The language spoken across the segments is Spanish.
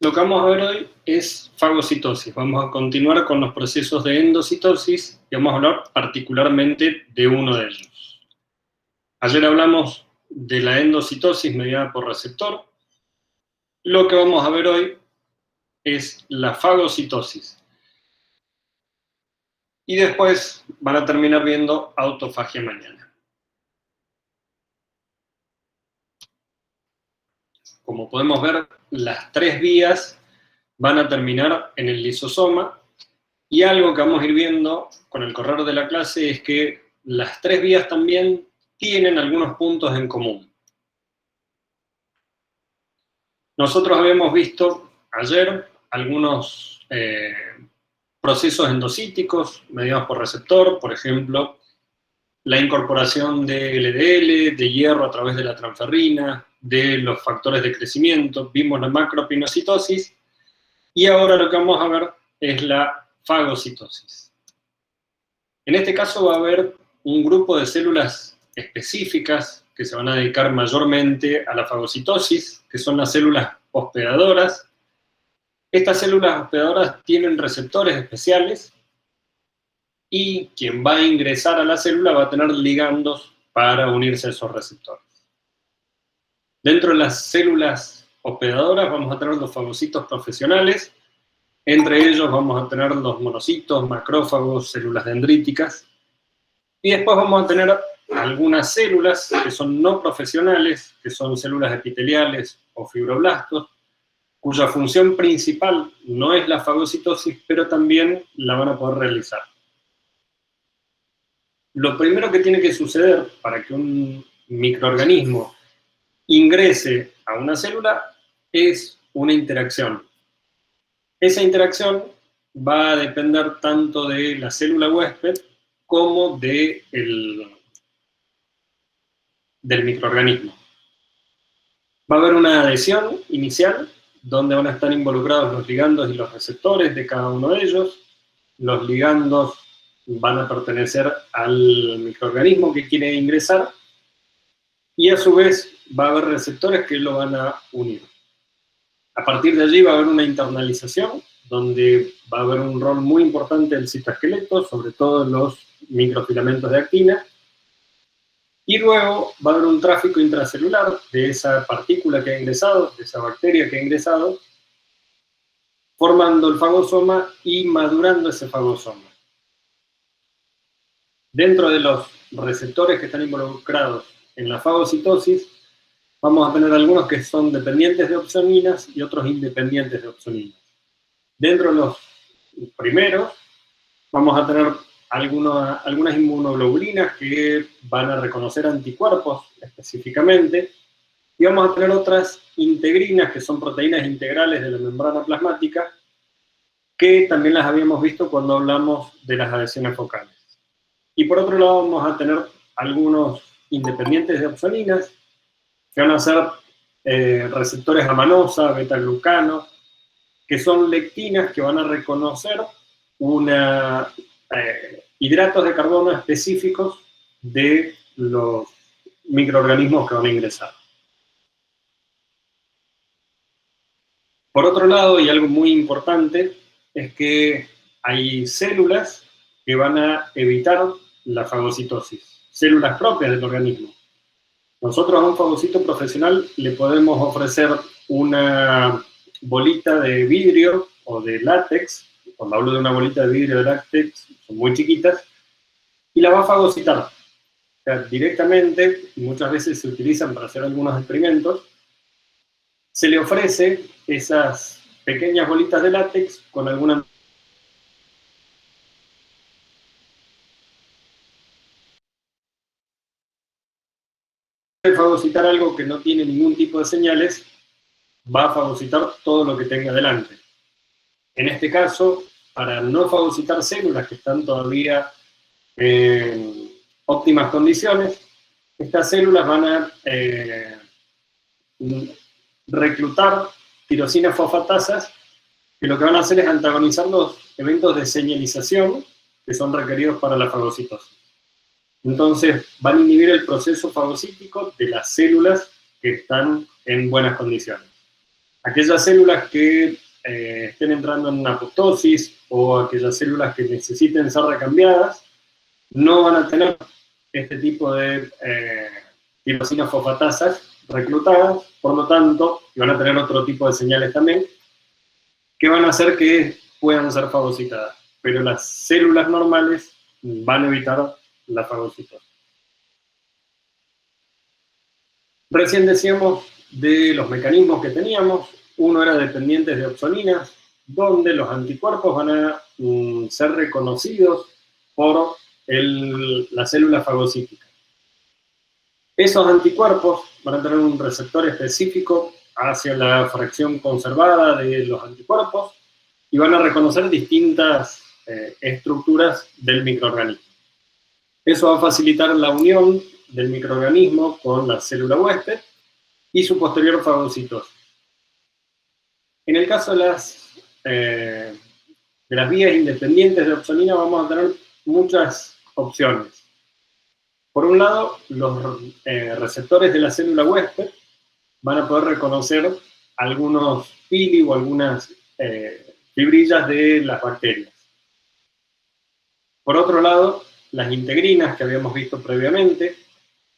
Lo que vamos a ver hoy es fagocitosis. Vamos a continuar con los procesos de endocitosis y vamos a hablar particularmente de uno de ellos. Ayer hablamos de la endocitosis mediada por receptor. Lo que vamos a ver hoy es la fagocitosis. Y después van a terminar viendo autofagia mañana. Como podemos ver, las tres vías van a terminar en el lisosoma. Y algo que vamos a ir viendo con el correr de la clase es que las tres vías también tienen algunos puntos en común. Nosotros habíamos visto ayer algunos procesos endocíticos mediados por receptor, por ejemplo, la incorporación de LDL, de hierro a través de la transferrina, de los factores de crecimiento, vimos la macropinocitosis, y ahora lo que vamos a ver es la fagocitosis. En este caso va a haber un grupo de células específicas que se van a dedicar mayormente a la fagocitosis, que son las células hospedadoras. Estas células hospedadoras tienen receptores especiales y quien va a ingresar a la célula va a tener ligandos para unirse a esos receptores. Dentro de las células hospedadoras vamos a tener los fagocitos profesionales. Entre ellos vamos a tener los monocitos, macrófagos, células dendríticas. Y después vamos a tener algunas células que son no profesionales, que son células epiteliales o fibroblastos, cuya función principal no es la fagocitosis, pero también la van a poder realizar. Lo primero que tiene que suceder para que un microorganismo ingrese a una célula es una interacción. Esa interacción va a depender tanto de la célula huésped como del microorganismo. Va a haber una adhesión inicial, donde van a estar involucrados los ligandos y los receptores de cada uno de ellos. Los ligandos van a pertenecer al microorganismo que quiere ingresar, y a su vez va a haber receptores que lo van a unir. A partir de allí va a haber una internalización, donde va a haber un rol muy importante del citoesqueleto, sobre todo en los microfilamentos de actina, y luego va a haber un tráfico intracelular de esa partícula que ha ingresado, de esa bacteria que ha ingresado, formando el fagosoma y madurando ese fagosoma. Dentro de los receptores que están involucrados en la fagocitosis, vamos a tener algunos que son dependientes de opsoninas y otros independientes de opsoninas. Dentro de los primeros, vamos a tener algunas inmunoglobulinas que van a reconocer anticuerpos específicamente, y vamos a tener otras integrinas, que son proteínas integrales de la membrana plasmática, que también las habíamos visto cuando hablamos de las adhesiones focales. Y por otro lado vamos a tener algunos independientes de opsoninas, que van a ser receptores a manosa, beta-glucano, que son lectinas que van a reconocer hidratos de carbono específicos de los microorganismos que van a ingresar. Por otro lado, y algo muy importante, es que hay células que van a evitar la fagocitosis, células propias del organismo. Nosotros a un fagocito profesional le podemos ofrecer una bolita de vidrio o de látex. Cuando hablo de una bolita de vidrio de látex, son muy chiquitas, y la va a fagocitar. O sea, directamente, y muchas veces se utilizan para hacer algunos experimentos, se le ofrece esas pequeñas bolitas de látex con alguna fagocitar algo que no tiene ningún tipo de señales, va a fagocitar todo lo que tenga delante. En este caso, para no fagocitar células que están todavía en óptimas condiciones, estas células van a reclutar tirosinas fosfatasas, que lo que van a hacer es antagonizar los eventos de señalización que son requeridos para la fagocitosis. Entonces, van a inhibir el proceso fagocítico de las células que están en buenas condiciones. Aquellas células que estén entrando en una apoptosis o aquellas células que necesiten ser recambiadas no van a tener este tipo de tirosinas fosfatasas reclutadas, por lo tanto, y van a tener otro tipo de señales también, que van a hacer que puedan ser fagocitadas. Pero las células normales van a evitar la fagocitosis. Recién decíamos de los mecanismos que teníamos. Uno era dependientes de opsoninas, donde los anticuerpos van a ser reconocidos por la célula fagocítica. Esos anticuerpos van a tener un receptor específico hacia la fracción conservada de los anticuerpos y van a reconocer distintas estructuras del microorganismo. Eso va a facilitar la unión del microorganismo con la célula huésped y su posterior fagocitosis. En el caso de las vías independientes de opsonina vamos a tener muchas opciones. Por un lado, los receptores de la célula huésped van a poder reconocer algunos pili o algunas fibrillas de las bacterias. Por otro lado, las integrinas que habíamos visto previamente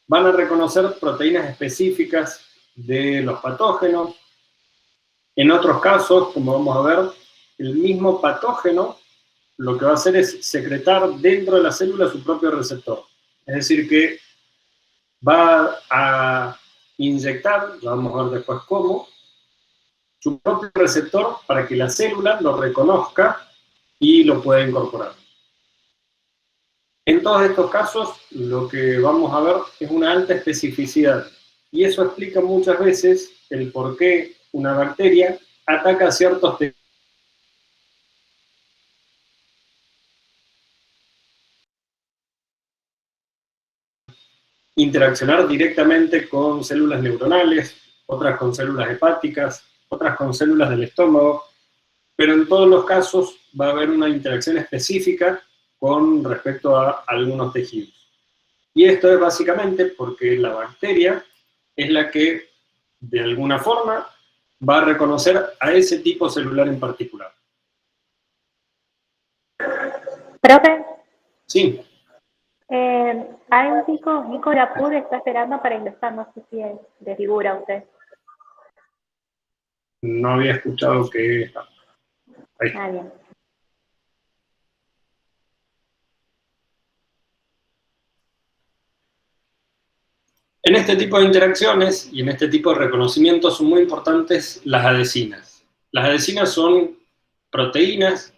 van a reconocer proteínas específicas de los patógenos. En otros casos, como vamos a ver, el mismo patógeno lo que va a hacer es secretar dentro de la célula su propio receptor. Es decir, que va a inyectar, ya vamos a ver después cómo, su propio receptor para que la célula lo reconozca y lo pueda incorporar. En todos estos casos, lo que vamos a ver es una alta especificidad, y eso explica muchas veces el por qué una bacteria ataca ciertos tejidos. Interaccionar directamente con células neuronales, otras con células hepáticas, otras con células del estómago, pero en todos los casos va a haber una interacción específica con respecto a algunos tejidos. Y esto es básicamente porque la bacteria es la que, de alguna forma, va a reconocer a ese tipo celular en particular. Profe. Sí. Hay un chico, Nico Lapud, está esperando para ingresar, no sé si le figura a usted. No había escuchado que... Ahí. Ah, bien. En este tipo de interacciones y en este tipo de reconocimientos son muy importantes las adhesinas. Las adhesinas son proteínas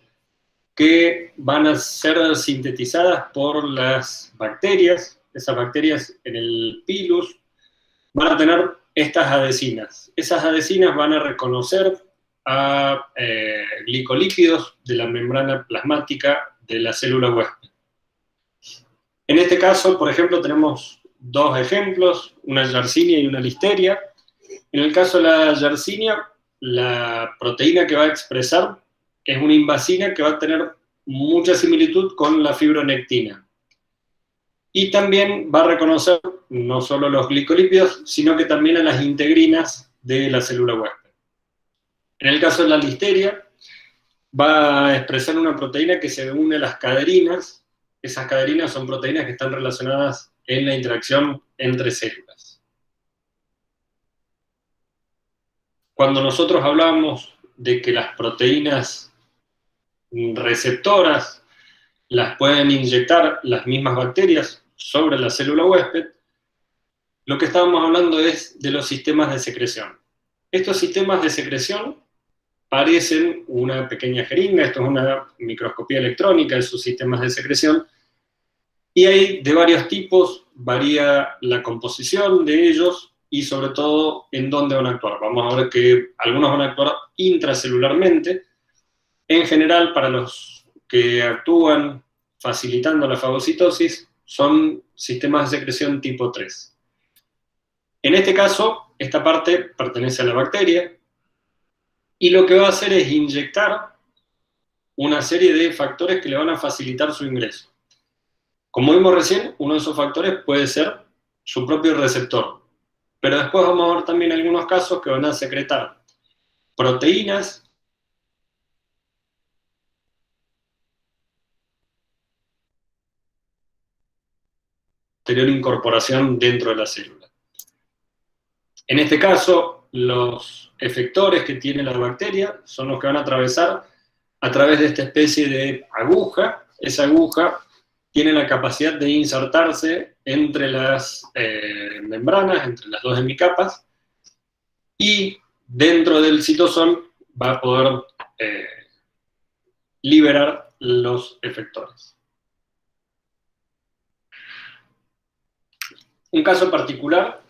que van a ser sintetizadas por las bacterias. Esas bacterias en el pilus van a tener estas adhesinas. Esas adhesinas van a reconocer a glicolípidos de la membrana plasmática de la célula huésped. En este caso, por ejemplo, tenemos dos ejemplos, una Yersinia y una Listeria. En el caso de la Yersinia, la proteína que va a expresar es una invasina que va a tener mucha similitud con la fibronectina. Y también va a reconocer no solo los glicolípidos, sino que también a las integrinas de la célula huésped. En el caso de la Listeria, va a expresar una proteína que se une a las caderinas. Esas caderinas son proteínas que están relacionadas en la interacción entre células. Cuando nosotros hablamos de que las proteínas receptoras las pueden inyectar las mismas bacterias sobre la célula huésped, lo que estábamos hablando es de los sistemas de secreción. Estos sistemas de secreción parecen una pequeña jeringa, esto es una microscopía electrónica de sus sistemas de secreción, y hay de varios tipos, varía la composición de ellos y sobre todo en dónde van a actuar. Vamos a ver que algunos van a actuar intracelularmente. En general, para los que actúan facilitando la fagocitosis, son sistemas de secreción tipo 3. En este caso, esta parte pertenece a la bacteria, y lo que va a hacer es inyectar una serie de factores que le van a facilitar su ingreso. Como vimos recién, uno de esos factores puede ser su propio receptor, pero después vamos a ver también algunos casos que van a secretar proteínas posterior incorporación dentro de la célula. En este caso, los efectores que tiene la bacteria son los que van a atravesar a través de esta especie de aguja. Esa aguja tiene la capacidad de insertarse entre las membranas, entre las dos hemicapas, y dentro del citosol va a poder liberar los efectores. Un caso particular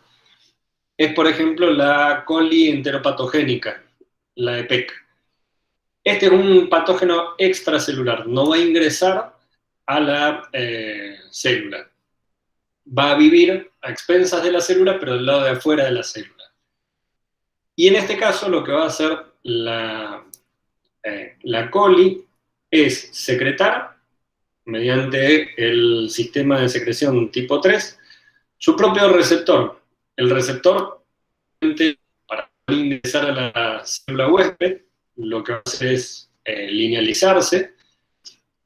es, por ejemplo, la coli enteropatogénica, la EPEC. Este es un patógeno extracelular, no va a ingresar a la célula. Va a vivir a expensas de la célula, pero del lado de afuera de la célula. Y en este caso lo que va a hacer la coli es secretar, mediante el sistema de secreción tipo 3, su propio receptor. El receptor, para ingresar a la célula huésped, lo que va a hacer es linealizarse,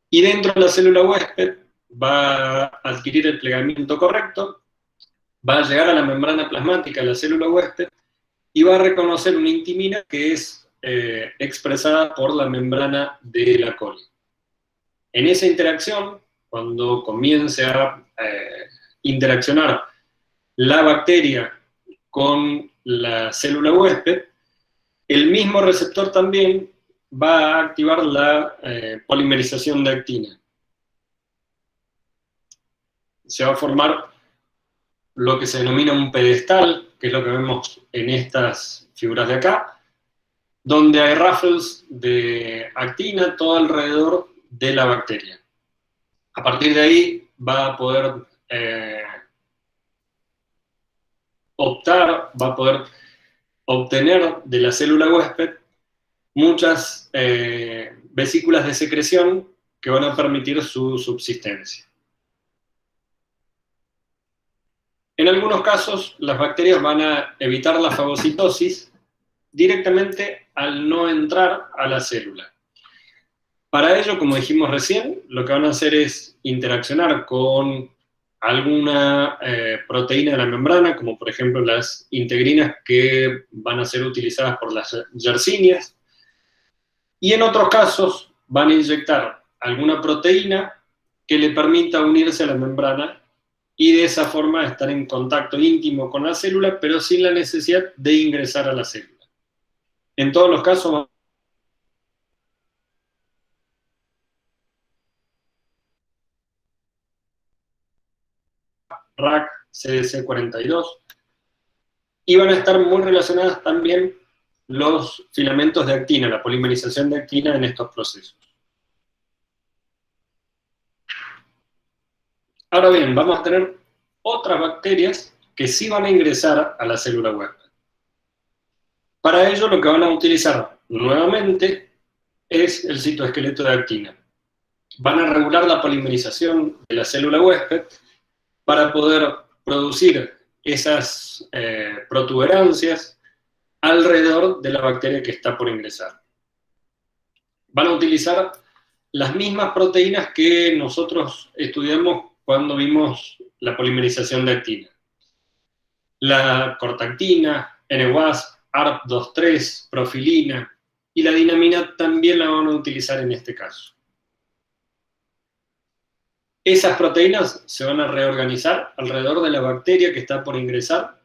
y dentro de la célula huésped va a adquirir el plegamiento correcto, va a llegar a la membrana plasmática de la célula huésped, y va a reconocer una intimina que es expresada por la membrana de la coli. En esa interacción, cuando comience a interaccionar la bacteria con la célula huésped, el mismo receptor también va a activar la polimerización de actina. Se va a formar lo que se denomina un pedestal, que es lo que vemos en estas figuras de acá, donde hay ruffles de actina todo alrededor de la bacteria. A partir de ahí va a poder va a poder obtener de la célula huésped muchas vesículas de secreción que van a permitir su subsistencia. En algunos casos, las bacterias van a evitar la fagocitosis directamente al no entrar a la célula. Para ello, como dijimos recién, lo que van a hacer es interaccionar con alguna proteína de la membrana, como por ejemplo las integrinas que van a ser utilizadas por las yersinias, y en otros casos van a inyectar alguna proteína que le permita unirse a la membrana y de esa forma estar en contacto íntimo con la célula, pero sin la necesidad de ingresar a la célula. En todos los casos RAC, CDC42, y van a estar muy relacionadas también los filamentos de actina, la polimerización de actina en estos procesos. Ahora bien, vamos a tener otras bacterias que sí van a ingresar a la célula huésped. Para ello lo que van a utilizar nuevamente es el citoesqueleto de actina. Van a regular la polimerización de la célula huésped para poder producir esas protuberancias alrededor de la bacteria que está por ingresar. Van a utilizar las mismas proteínas que nosotros estudiamos cuando vimos la polimerización de actina. La cortactina, NWAS, ARP23, profilina, y la dinamina también la van a utilizar en este caso. Esas proteínas se van a reorganizar alrededor de la bacteria que está por ingresar.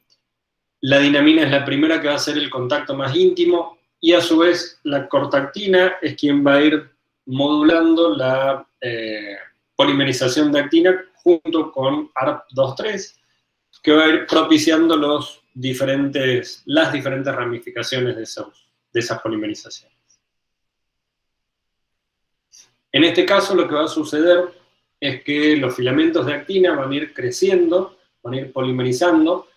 La dinamina es la primera que va a hacer el contacto más íntimo, y a su vez la cortactina es quien va a ir modulando la polimerización de actina junto con ARP23, que va a ir propiciando las diferentes ramificaciones de esas polimerizaciones. En este caso lo que va a suceder es que los filamentos de actina van a ir creciendo, van a ir polimerizando,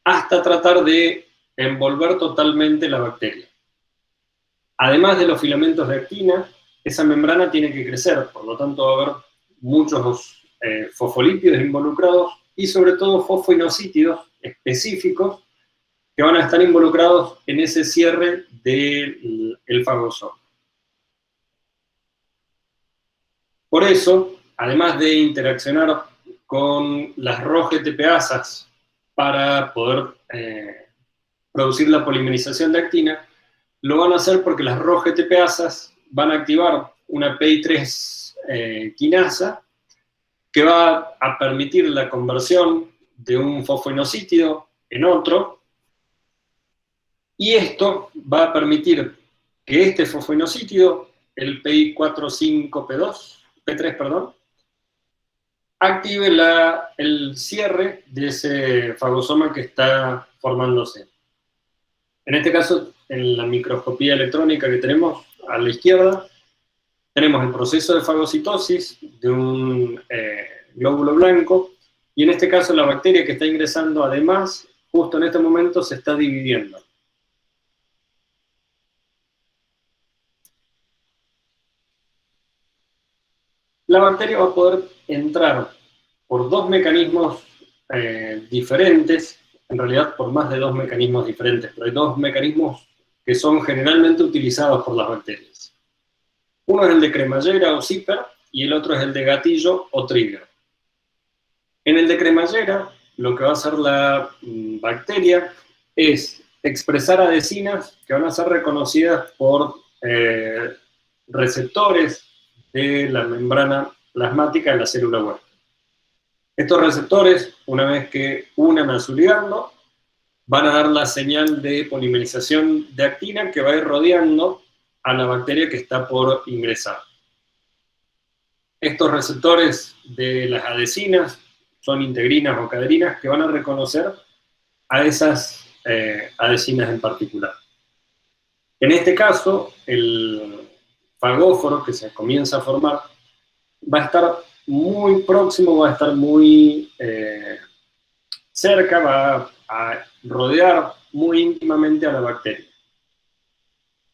hasta tratar de envolver totalmente la bacteria. Además de los filamentos de actina, esa membrana tiene que crecer, por lo tanto va a haber muchos fosfolípidos involucrados y sobre todo fosfoinosítidos específicos que van a estar involucrados en ese cierre del fagosoma. Por eso, además de interaccionar con las ROS-GTPasas para poder producir la polimerización de actina, lo van a hacer porque las ROS-GTPasas van a activar una PI3 quinasa que va a permitir la conversión de un fosfoinosítido en otro, y esto va a permitir que este fosfoinosítido, el P3, perdón, active el cierre de ese fagosoma que está formándose. En este caso, en la microscopía electrónica que tenemos a la izquierda, tenemos el proceso de fagocitosis de un glóbulo blanco, y en este caso la bacteria que está ingresando, además, justo en este momento se está dividiendo. La bacteria va a poder entrar por dos mecanismos diferentes, en realidad por más de dos mecanismos diferentes, pero hay dos mecanismos que son generalmente utilizados por las bacterias. Uno es el de cremallera o zipper, y el otro es el de gatillo o trigger. En el de cremallera, lo que va a hacer la bacteria es expresar adhesinas que van a ser reconocidas por receptores de la membrana plasmática de la célula huésped. Estos receptores, una vez que unan a su ligando, van a dar la señal de polimerización de actina que va a ir rodeando a la bacteria que está por ingresar. Estos receptores de las adhesinas son integrinas o caderinas que van a reconocer a esas adhesinas en particular. En este caso, el fagóforo que se comienza a formar va a estar muy próximo, va a estar muy cerca, va a rodear muy íntimamente a la bacteria.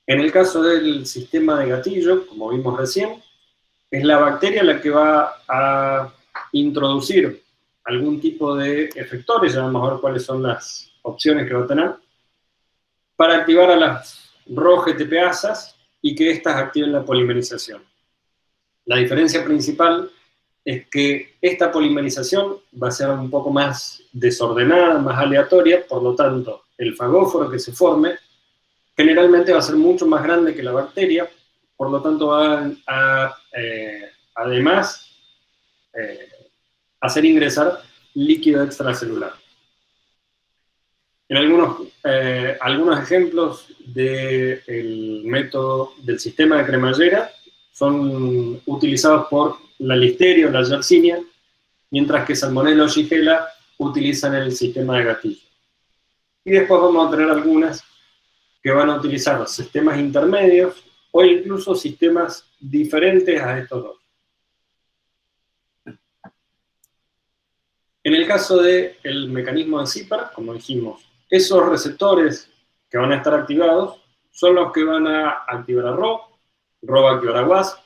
En el caso del sistema de gatillo, como vimos recién, es la bacteria la que va a introducir algún tipo de efectores, ya vamos a ver cuáles son las opciones que va a tener, para activar a las ROS-GTPasas y que éstas activen la polimerización. La diferencia principal es que esta polimerización va a ser un poco más desordenada, más aleatoria, por lo tanto, el fagóforo que se forme generalmente va a ser mucho más grande que la bacteria, por lo tanto va a además hacer ingresar líquido extracelular. En algunos ejemplos del método del sistema de cremallera son utilizados por la listeria o la yersinia, mientras que salmonella o shigella utilizan el sistema de gatillo. Y después vamos a tener algunas que van a utilizar sistemas intermedios o incluso sistemas diferentes a estos dos. En el caso del mecanismo de zipper, como dijimos, esos receptores que van a estar activados son los que van a activar a RO va a activar a WASP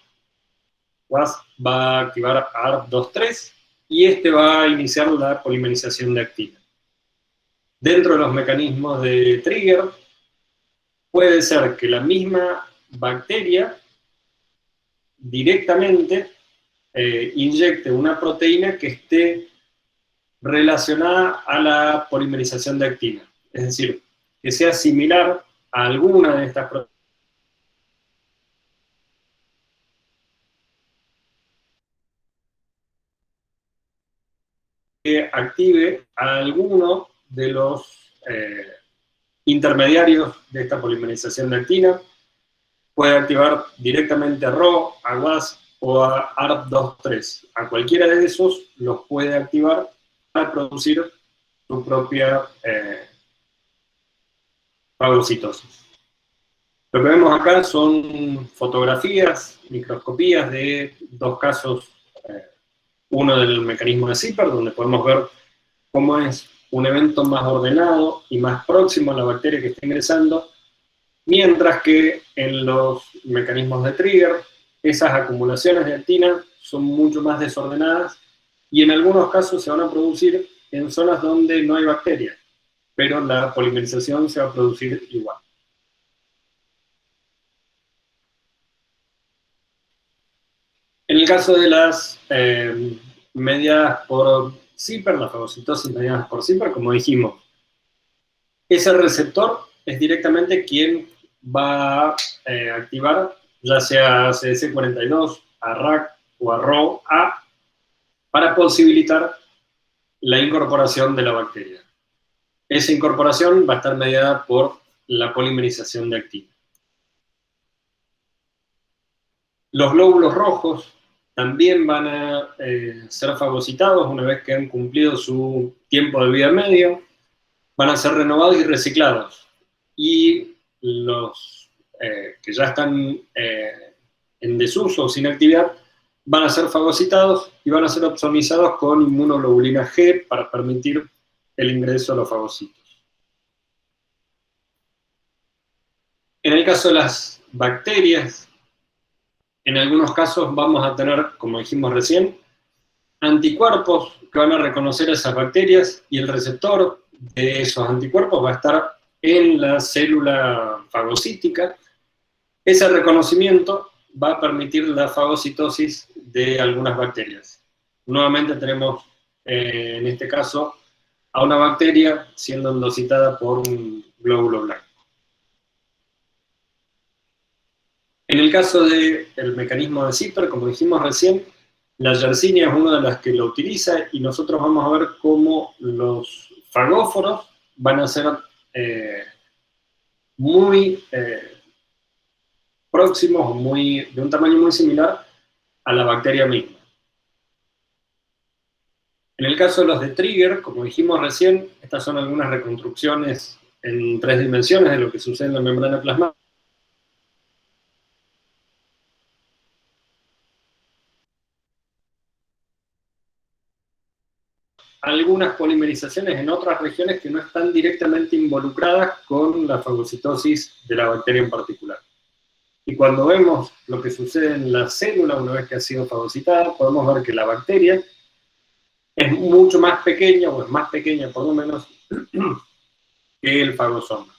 va a activar a ARP23, y este va a iniciar la polimerización de actina. Dentro de los mecanismos de trigger, puede ser que la misma bacteria directamente inyecte una proteína que esté relacionada a la polimerización de actina. Es decir, que sea similar a alguna de estas proteínas que active a alguno de los intermediarios de esta polimerización de actina. Puede activar directamente a RO, a WASP o a ARP23. A cualquiera de esos los puede activar para producir su propia fagocitosis. Lo que vemos acá son fotografías, microscopías de dos casos, uno del mecanismo de zipper, donde podemos ver cómo es un evento más ordenado y más próximo a la bacteria que está ingresando, mientras que en los mecanismos de trigger, esas acumulaciones de actina son mucho más desordenadas y en algunos casos se van a producir en zonas donde no hay bacterias, pero la polimerización se va a producir igual. En el caso de las mediadas por zíper, la fagocitosis mediadas por zíper, como dijimos, ese receptor es directamente quien va a activar, ya sea a CD42, a RAC o a ROA, para posibilitar la incorporación de la bacteria. Esa incorporación va a estar mediada por la polimerización de actina. Los glóbulos rojos también van a ser fagocitados una vez que han cumplido su tiempo de vida medio, van a ser renovados y reciclados. Y los que ya están en desuso o sin actividad van a ser fagocitados y van a ser opsonizados con inmunoglobulina G para permitir el ingreso a los fagocitos. En el caso de las bacterias, en algunos casos vamos a tener, como dijimos recién, anticuerpos que van a reconocer esas bacterias y el receptor de esos anticuerpos va a estar en la célula fagocítica. Ese reconocimiento va a permitir la fagocitosis de algunas bacterias. Nuevamente tenemos, en este caso, a una bacteria siendo endocitada por un glóbulo blanco. En el caso del mecanismo de zíper, como dijimos recién, la Yersinia es una de las que lo utiliza y nosotros vamos a ver cómo los fagóforos van a ser muy próximos, de un tamaño muy similar a la bacteria misma. En el caso de los de trigger, como dijimos recién, estas son algunas reconstrucciones en 3 dimensiones de lo que sucede en la membrana plasmática. Algunas polimerizaciones en otras regiones que no están directamente involucradas con la fagocitosis de la bacteria en particular. Y cuando vemos lo que sucede en la célula una vez que ha sido fagocitada, podemos ver que la bacteria es mucho más pequeña, o es más pequeña por lo menos, que el fagosoma.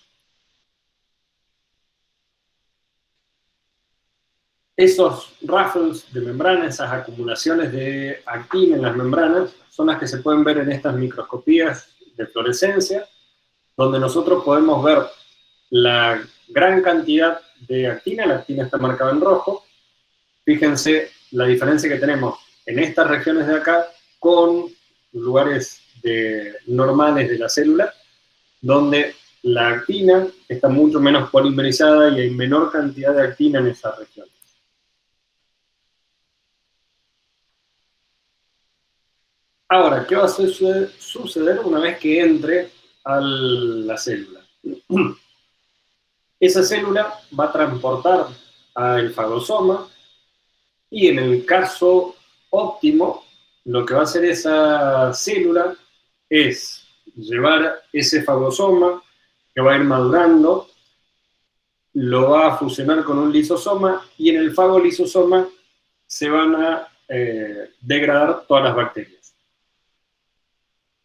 Esos ruffles de membrana, esas acumulaciones de actina en las membranas, son las que se pueden ver en estas microscopías de fluorescencia, donde nosotros podemos ver la gran cantidad de actina. La actina está marcada en rojo. Fíjense la diferencia que tenemos en estas regiones de acá con lugares normales de la célula, donde la actina está mucho menos polimerizada y hay menor cantidad de actina en esas regiones. Ahora, ¿qué va a suceder una vez que entre a la célula? Esa célula va a transportar al fagosoma y en el caso óptimo, lo que va a hacer esa célula es llevar ese fagosoma que va a ir madurando, lo va a fusionar con un lisosoma y en el fagolisosoma se van a degradar todas las bacterias.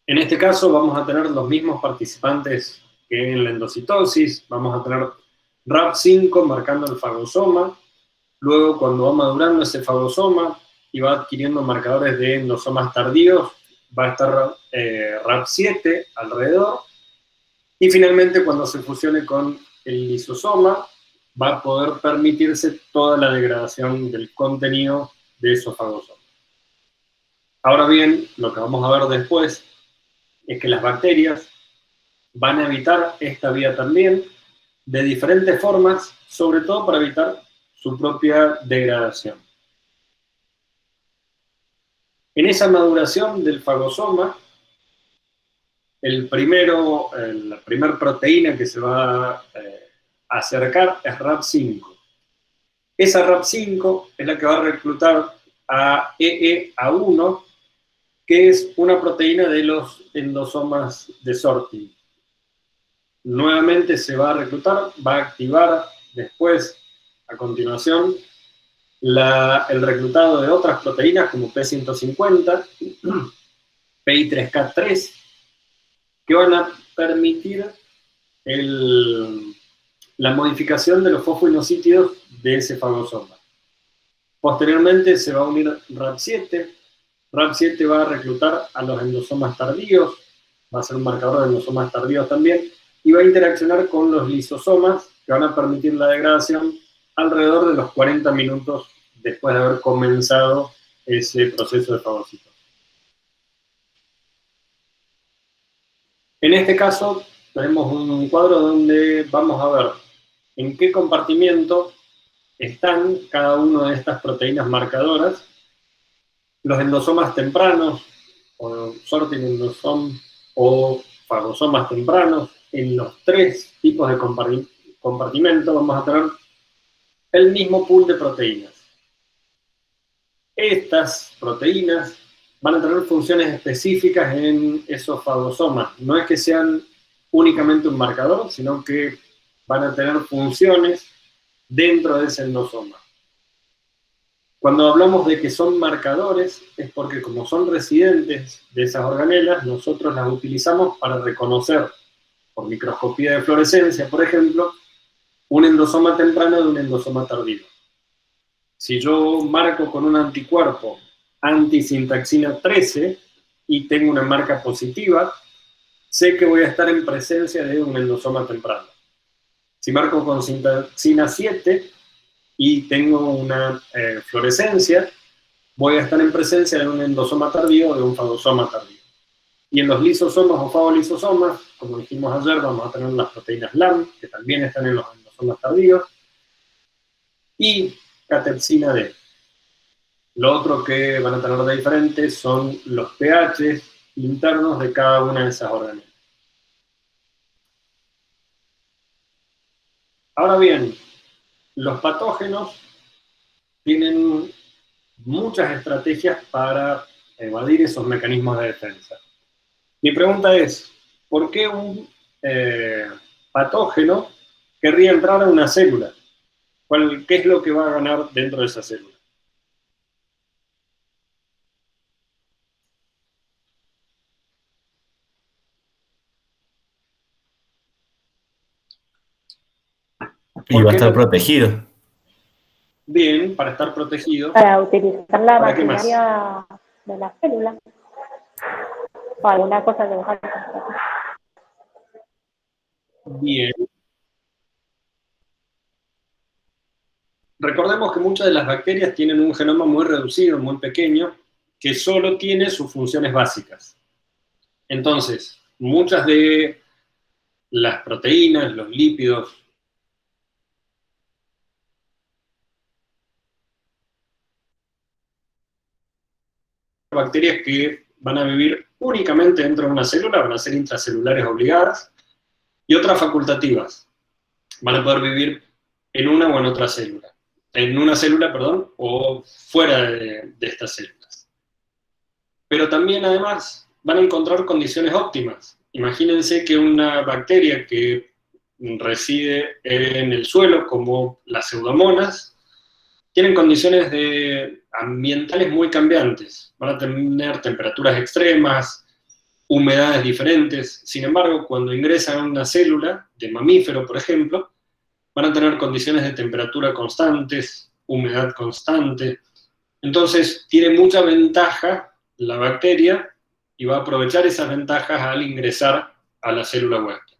En este caso vamos a tener los mismos participantes que en la endocitosis, vamos a tener RAP5 marcando el fagosoma, luego cuando va madurando ese fagosoma y va adquiriendo marcadores de endosomas tardíos, va a estar RAP7 alrededor, y finalmente cuando se fusione con el lisosoma, va a poder permitirse toda la degradación del contenido de esos fagosomas. Ahora bien, lo que vamos a ver después es que las bacterias van a evitar esta vía también de diferentes formas, sobre todo para evitar su propia degradación. En esa maduración del fagosoma, la primera proteína que se va a acercar es RAP5. Esa RAP5 es la que va a reclutar a EEA1, que es una proteína de los endosomas de sorting. Nuevamente se va a reclutar, va a activar después, a continuación, el reclutado de otras proteínas como P150, PI3K3, que van a permitir la modificación de los fosfoinosítidos de ese fagosoma. Posteriormente se va a unir RAP7. RAP7 va a reclutar a los endosomas tardíos, va a ser un marcador de endosomas tardíos también, y va a interaccionar con los lisosomas que van a permitir la degradación alrededor de los 40 minutos después de haber comenzado ese proceso de fagocitosis. En este caso tenemos un cuadro donde vamos a ver en qué compartimento están cada una de estas proteínas marcadoras, los endosomas tempranos, o sorting endosome, o fagosomas tempranos. En los tres tipos de compartimento vamos a tener el mismo pool de proteínas. Estas proteínas van a tener funciones específicas en esos fagosomas. No es que sean únicamente un marcador, sino que van a tener funciones dentro de ese endosoma. Cuando hablamos de que son marcadores, es porque como son residentes de esas organelas, nosotros las utilizamos para reconocer, por microscopía de fluorescencia, por ejemplo, un endosoma temprano de un endosoma tardío. Si yo marco con un anticuerpo antisintaxina 13 y tengo una marca positiva, sé que voy a estar en presencia de un endosoma temprano. Si marco con sintaxina 7 y tengo una fluorescencia, voy a estar en presencia de un endosoma tardío o de un fagosoma tardío. Y en los lisosomas o fagolisosomas, como dijimos ayer, vamos a tener las proteínas LAM, que también están en los endosomas tardíos, y catepsina D. Lo otro que van a tener de diferente son los pH internos de cada una de esas organelas. Ahora bien, los patógenos tienen muchas estrategias para evadir esos mecanismos de defensa. Mi pregunta es, ¿por qué un patógeno querría entrar a una célula? ¿Qué es lo que va a ganar dentro de esa célula? Y va a estar protegido. Bien, para estar protegido. Para utilizar la ¿Para qué más? maquinaria de la célula. O alguna cosa de bajar. Bien. Recordemos que muchas de las bacterias tienen un genoma muy reducido, muy pequeño, que solo tiene sus funciones básicas. Entonces, muchas de las proteínas, los lípidos, bacterias que van a vivir únicamente dentro de una célula, van a ser intracelulares obligadas, y otras facultativas. Van a poder vivir en una o en otra célula. En una célula, perdón, o fuera de estas células. Pero también, además, van a encontrar condiciones óptimas. Imagínense que una bacteria que reside en el suelo, como las pseudomonas, tienen condiciones ambientales muy cambiantes. Van a tener temperaturas extremas, humedades diferentes. Sin embargo, cuando ingresan a una célula de mamífero, por ejemplo, van a tener condiciones de temperatura constantes, humedad constante. Entonces, tiene mucha ventaja la bacteria y va a aprovechar esas ventajas al ingresar a la célula huésped.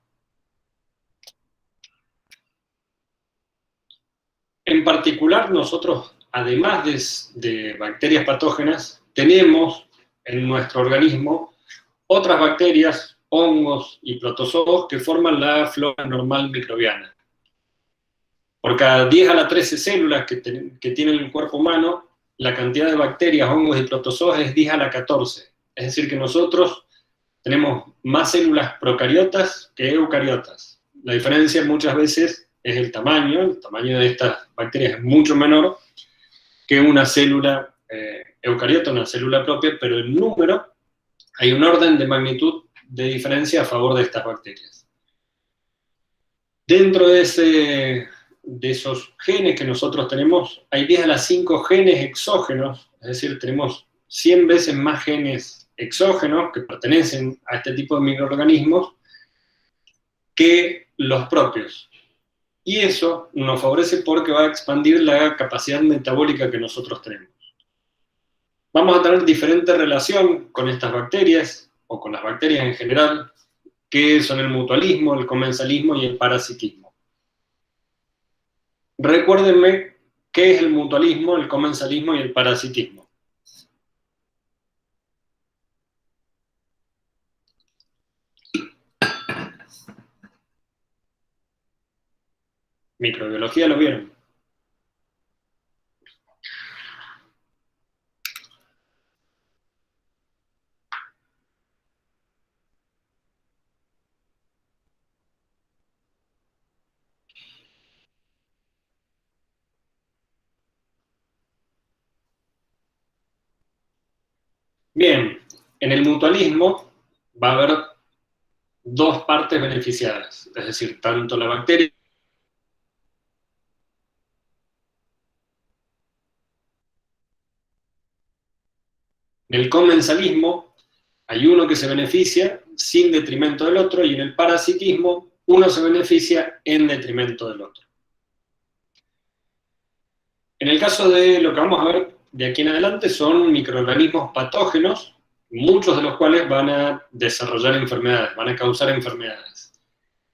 En particular, nosotros, además de bacterias patógenas, tenemos en nuestro organismo otras bacterias, hongos y protozoos que forman la flora normal microbiana. Por cada 10 a la 13 células que tiene el cuerpo humano, la cantidad de bacterias, hongos y protozoos es 10 a la 14. Es decir, que nosotros tenemos más células procariotas que eucariotas. La diferencia muchas veces es el tamaño de estas bacterias es mucho menor que una célula eucariota, una célula propia, pero en número hay un orden de magnitud de diferencia a favor de estas bacterias. Dentro de esos genes que nosotros tenemos, hay 10 a la 5 genes exógenos, es decir, tenemos 100 veces más genes exógenos que pertenecen a este tipo de microorganismos que los propios. Y eso nos favorece porque va a expandir la capacidad metabólica que nosotros tenemos. Vamos a tener diferente relación con estas bacterias, o con las bacterias en general, que son el mutualismo, el comensalismo y el parasitismo. Recuérdenme qué es el mutualismo, el comensalismo y el parasitismo. Microbiología, ¿lo vieron? Bien, en el mutualismo va a haber dos partes beneficiadas, es decir, tanto la bacteria. En el comensalismo hay uno que se beneficia sin detrimento del otro, y en el parasitismo uno se beneficia en detrimento del otro. En el caso de lo que vamos a ver de aquí en adelante son microorganismos patógenos, muchos de los cuales van a desarrollar enfermedades, van a causar enfermedades.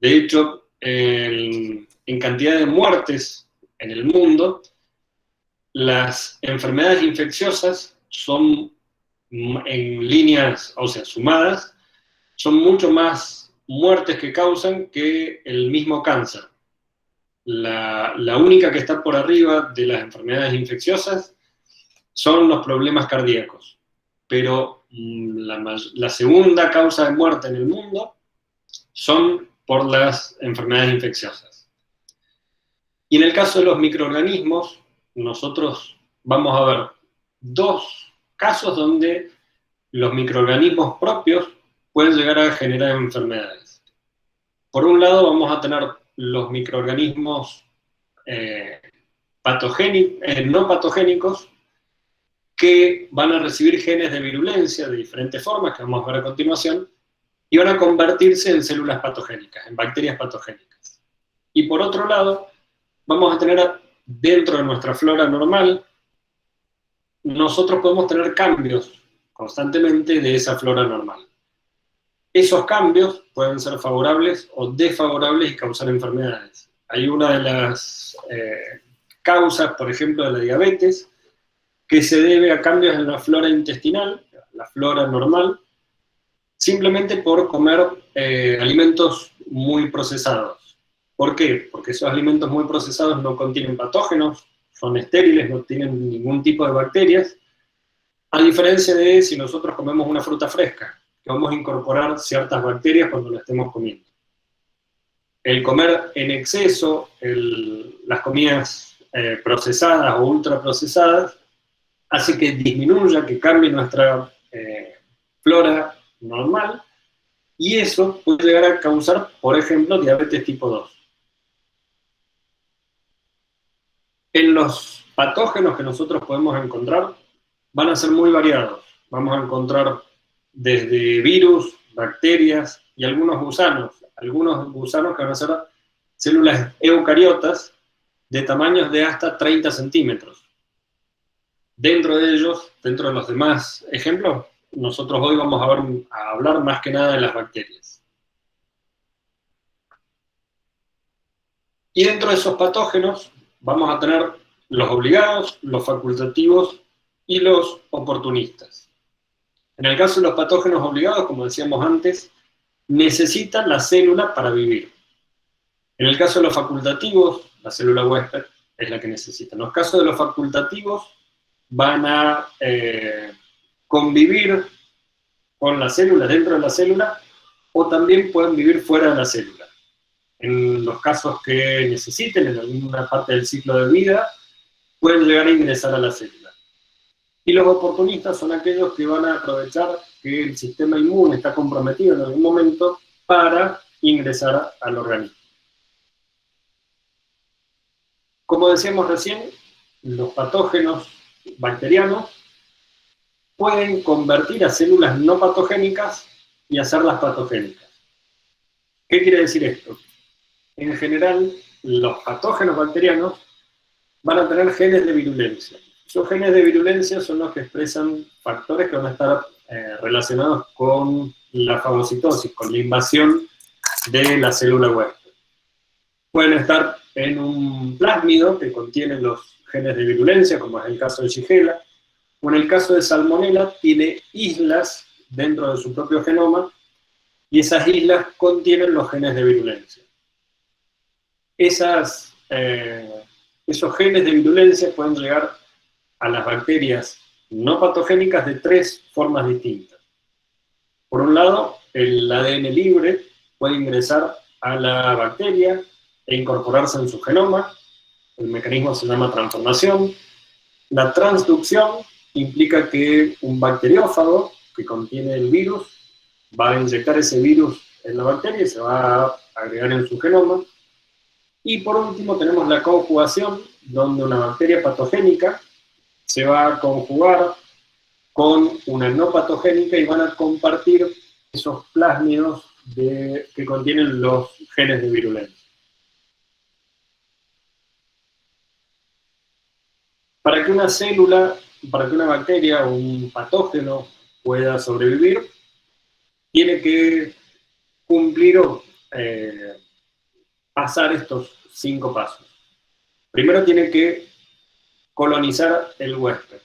De hecho, en cantidad de muertes en el mundo, las enfermedades infecciosas son, en líneas, o sea, sumadas, son mucho más muertes que causan que el mismo cáncer. La única que está por arriba de las enfermedades infecciosas son los problemas cardíacos. Pero la segunda causa de muerte en el mundo son por las enfermedades infecciosas. Y en el caso de los microorganismos, nosotros vamos a ver dos casos donde los microorganismos propios pueden llegar a generar enfermedades. Por un lado vamos a tener los microorganismos no patogénicos, que van a recibir genes de virulencia de diferentes formas, que vamos a ver a continuación, y van a convertirse en células patogénicas, en bacterias patogénicas. Y por otro lado, vamos a tener dentro de nuestra flora normal, nosotros podemos tener cambios constantemente de esa flora normal. Esos cambios pueden ser favorables o desfavorables y causar enfermedades. Hay una de las causas, por ejemplo, de la diabetes, que se debe a cambios en la flora intestinal, la flora normal, simplemente por comer alimentos muy procesados. ¿Por qué? Porque esos alimentos muy procesados no contienen patógenos, son estériles, no tienen ningún tipo de bacterias, a diferencia de si nosotros comemos una fruta fresca, que vamos a incorporar ciertas bacterias cuando la estemos comiendo. El comer en exceso, las comidas procesadas o ultraprocesadas, hace que disminuya, que cambie nuestra flora normal, y eso puede llegar a causar, por ejemplo, diabetes tipo 2. En los patógenos que nosotros podemos encontrar, van a ser muy variados. Vamos a encontrar desde virus, bacterias y algunos gusanos que van a ser células eucariotas de tamaños de hasta 30 centímetros. Dentro de ellos, dentro de los demás ejemplos, nosotros hoy vamos a hablar más que nada de las bacterias. Y dentro de esos patógenos vamos a tener los obligados, los facultativos y los oportunistas. En el caso de los patógenos obligados, como decíamos antes, necesitan la célula para vivir. En el caso de los facultativos, la célula huésped es la que necesita. En los casos de los facultativos, van a convivir con la célula, dentro de la célula, o también pueden vivir fuera de la célula. En los casos que necesiten, en alguna parte del ciclo de vida, pueden llegar a ingresar a la célula. Y los oportunistas son aquellos que van a aprovechar que el sistema inmune está comprometido en algún momento para ingresar al organismo. Como decíamos recién, los patógenos bacterianos pueden convertir a células no patogénicas y hacerlas patogénicas. ¿Qué quiere decir esto? En general, los patógenos bacterianos van a tener genes de virulencia. Esos genes de virulencia son los que expresan factores que van a estar relacionados con la fagocitosis, con la invasión de la célula huésped. Pueden estar en un plásmido que contiene los genes de virulencia, como es el caso de Shigella, o en el caso de Salmonella tiene islas dentro de su propio genoma, y esas islas contienen los genes de virulencia. Esos genes de virulencia pueden llegar a las bacterias no patogénicas de tres formas distintas. Por un lado, el ADN libre puede ingresar a la bacteria e incorporarse en su genoma. El mecanismo se llama transformación. La transducción implica que un bacteriófago que contiene el virus va a inyectar ese virus en la bacteria y se va a agregar en su genoma. Y por último tenemos la conjugación, donde una bacteria patogénica se va a conjugar con una no patogénica y van a compartir esos plásmidos que contienen los genes de virulencia. Para que una célula, para que una bacteria o un patógeno pueda sobrevivir, tiene que cumplir o pasar estos 5 pasos. Primero tiene que colonizar el huésped.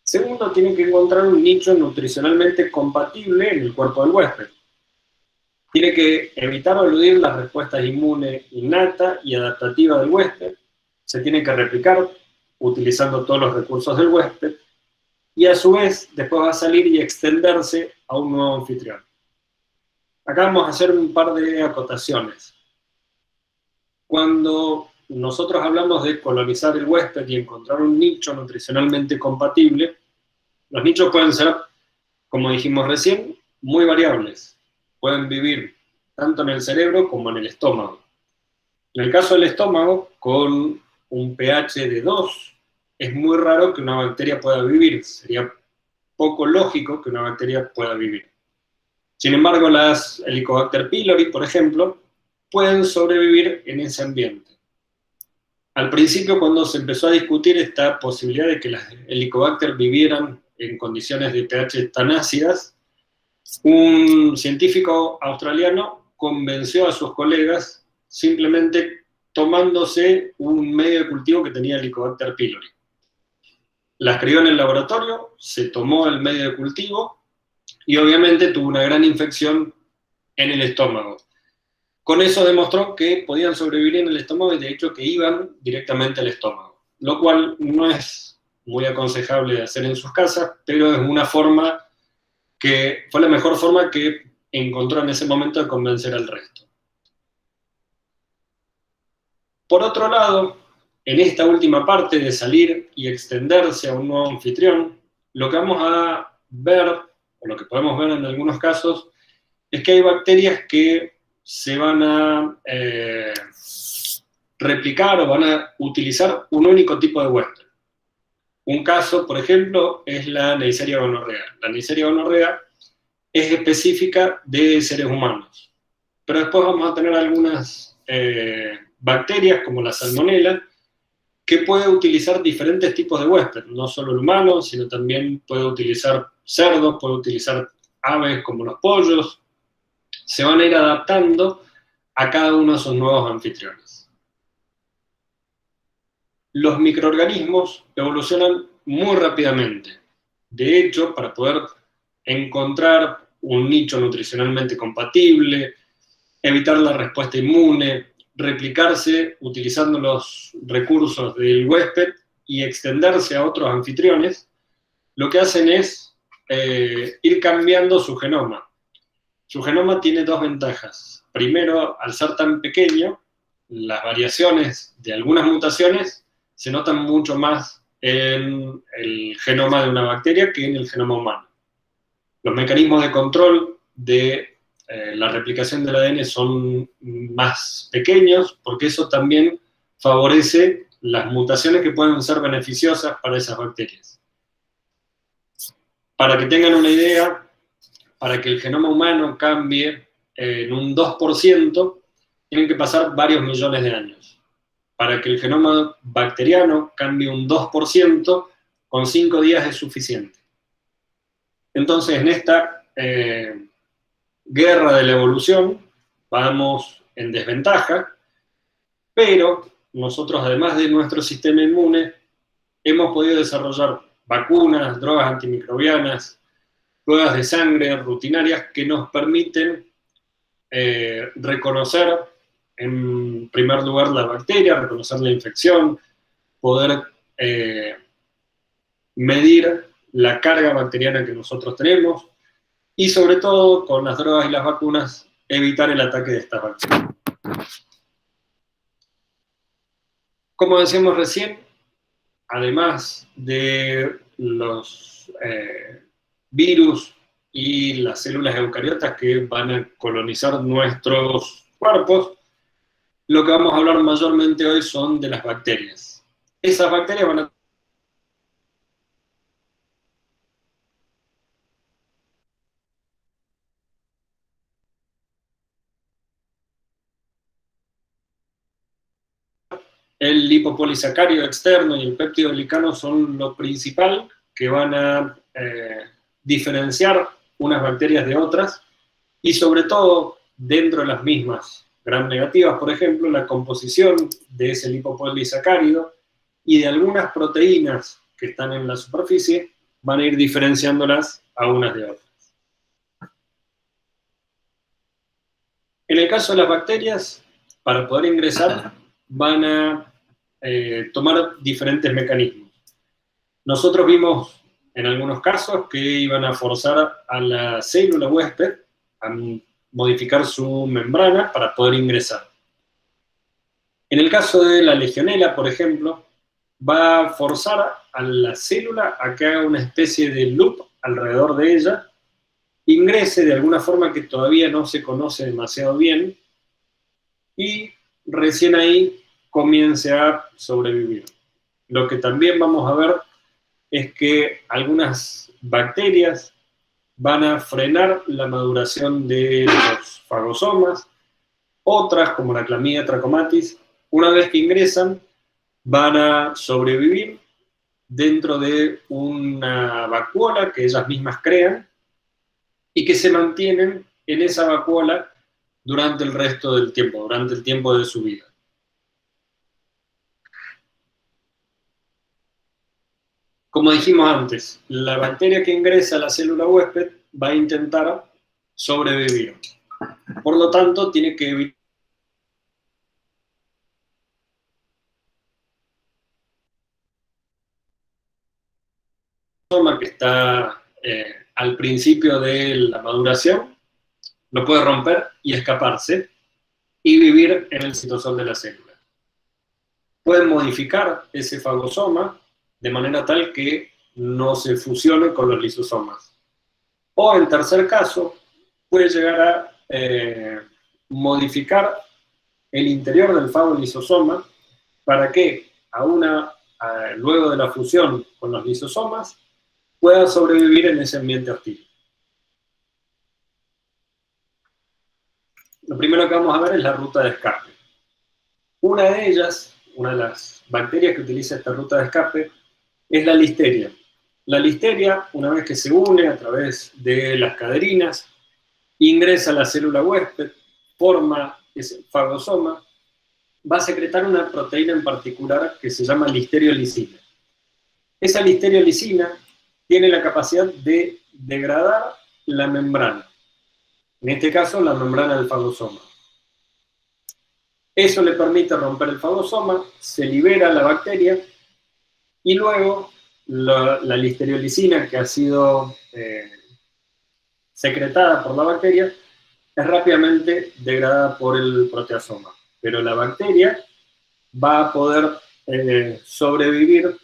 Segundo, tiene que encontrar un nicho nutricionalmente compatible en el cuerpo del huésped. Tiene que evitar o eludir las respuestas inmune innata y adaptativa del huésped. Se tiene que replicar utilizando todos los recursos del huésped. Y a su vez, después va a salir y extenderse a un nuevo anfitrión. Acá vamos a hacer un par de acotaciones. Cuando nosotros hablamos de colonizar el huésped y encontrar un nicho nutricionalmente compatible, los nichos pueden ser, como dijimos recién, muy variables. Pueden vivir tanto en el cerebro como en el estómago. En el caso del estómago, con un pH de 2, es muy raro que una bacteria pueda vivir. Sería poco lógico que una bacteria pueda vivir. Sin embargo, las Helicobacter pylori, por ejemplo, pueden sobrevivir en ese ambiente. Al principio, cuando se empezó a discutir esta posibilidad de que las Helicobacter vivieran en condiciones de pH tan ácidas, un científico australiano convenció a sus colegas simplemente tomándose un medio de cultivo que tenía Helicobacter pylori. Las crió en el laboratorio, se tomó el medio de cultivo y obviamente tuvo una gran infección en el estómago. Con eso demostró que podían sobrevivir en el estómago y de hecho que iban directamente al estómago, lo cual no es muy aconsejable de hacer en sus casas, pero es una forma que fue la mejor forma que encontró en ese momento de convencer al resto. Por otro lado, en esta última parte de salir y extenderse a un nuevo anfitrión, lo que vamos a ver, o lo que podemos ver en algunos casos, es que hay bacterias que se van a replicar o van a utilizar un único tipo de huésped. Un caso, por ejemplo, es la Neisseria gonorrea. La Neisseria gonorrea es específica de seres humanos. Pero después vamos a tener algunas bacterias, como la Salmonella, que puede utilizar diferentes tipos de huésped. No solo el humano, sino también puede utilizar cerdos, puede utilizar aves como los pollos. Se van a ir adaptando a cada uno de sus nuevos anfitriones. Los microorganismos evolucionan muy rápidamente. De hecho, para poder encontrar un nicho nutricionalmente compatible, evitar la respuesta inmune, replicarse utilizando los recursos del huésped y extenderse a otros anfitriones, lo que hacen es ir cambiando su genoma. Su genoma tiene 2 ventajas. Primero, al ser tan pequeño, las variaciones de algunas mutaciones se notan mucho más en el genoma de una bacteria que en el genoma humano. Los mecanismos de control de la replicación del ADN son más pequeños, porque eso también favorece las mutaciones que pueden ser beneficiosas para esas bacterias. Para que tengan una idea, para que el genoma humano cambie en un 2%, tienen que pasar varios millones de años. Para que el genoma bacteriano cambie un 2%, con 5 días es suficiente. Entonces, en esta guerra de la evolución, vamos en desventaja, pero nosotros, además de nuestro sistema inmune, hemos podido desarrollar vacunas, drogas antimicrobianas, pruebas de sangre rutinarias que nos permiten reconocer, en primer lugar, la bacteria, reconocer la infección, poder medir la carga bacteriana que nosotros tenemos y, sobre todo, con las drogas y las vacunas, evitar el ataque de estas bacterias. Como decíamos recién, además de los virus y las células eucariotas que van a colonizar nuestros cuerpos, lo que vamos a hablar mayormente hoy son de las bacterias. Esas bacterias van a el lipopolisacárido externo y el péptido glicano son lo principal que van a diferenciar unas bacterias de otras, y sobre todo dentro de las mismas gram negativas, por ejemplo, la composición de ese lipopolisacárido y de algunas proteínas que están en la superficie van a ir diferenciándolas a unas de otras. En el caso de las bacterias, para poder ingresar, van a tomar diferentes mecanismos. Nosotros vimos en algunos casos que iban a forzar a la célula huésped a modificar su membrana para poder ingresar. En el caso de la legionela, por ejemplo, va a forzar a la célula a que haga una especie de loop alrededor de ella, ingrese de alguna forma que todavía no se conoce demasiado bien, y recién ahí comience a sobrevivir. Lo que también vamos a ver es que algunas bacterias van a frenar la maduración de los fagosomas, otras, como la Chlamydia trachomatis, una vez que ingresan, van a sobrevivir dentro de una vacuola que ellas mismas crean y que se mantienen en esa vacuola durante el resto del tiempo, durante el tiempo de su vida. Como dijimos antes, la bacteria que ingresa a la célula huésped va a intentar sobrevivir. Por lo tanto, tiene que evitar que está al principio de la maduración, lo puede romper y escaparse y vivir en el citosol de la célula. Pueden modificar ese fagosoma de manera tal que no se fusione con los lisosomas. O, en tercer caso, puede llegar a modificar el interior del fagolisosoma para que, luego de la fusión con los lisosomas, pueda sobrevivir en ese ambiente hostil. Lo primero que vamos a ver es la ruta de escape. Una de ellas, una de las bacterias que utiliza esta ruta de escape, es la listeria. La listeria, una vez que se une a través de las caderinas, ingresa a la célula huésped, forma ese fagosoma, va a secretar una proteína en particular que se llama listerioslicina. Esa listerioslicina tiene la capacidad de degradar la membrana, en este caso la membrana del fagosoma. Eso le permite romper el fagosoma, se libera la bacteria y luego la listerioslicina que ha sido secretada por la bacteria es rápidamente degradada por el proteasoma. Pero la bacteria va a poder sobrevivir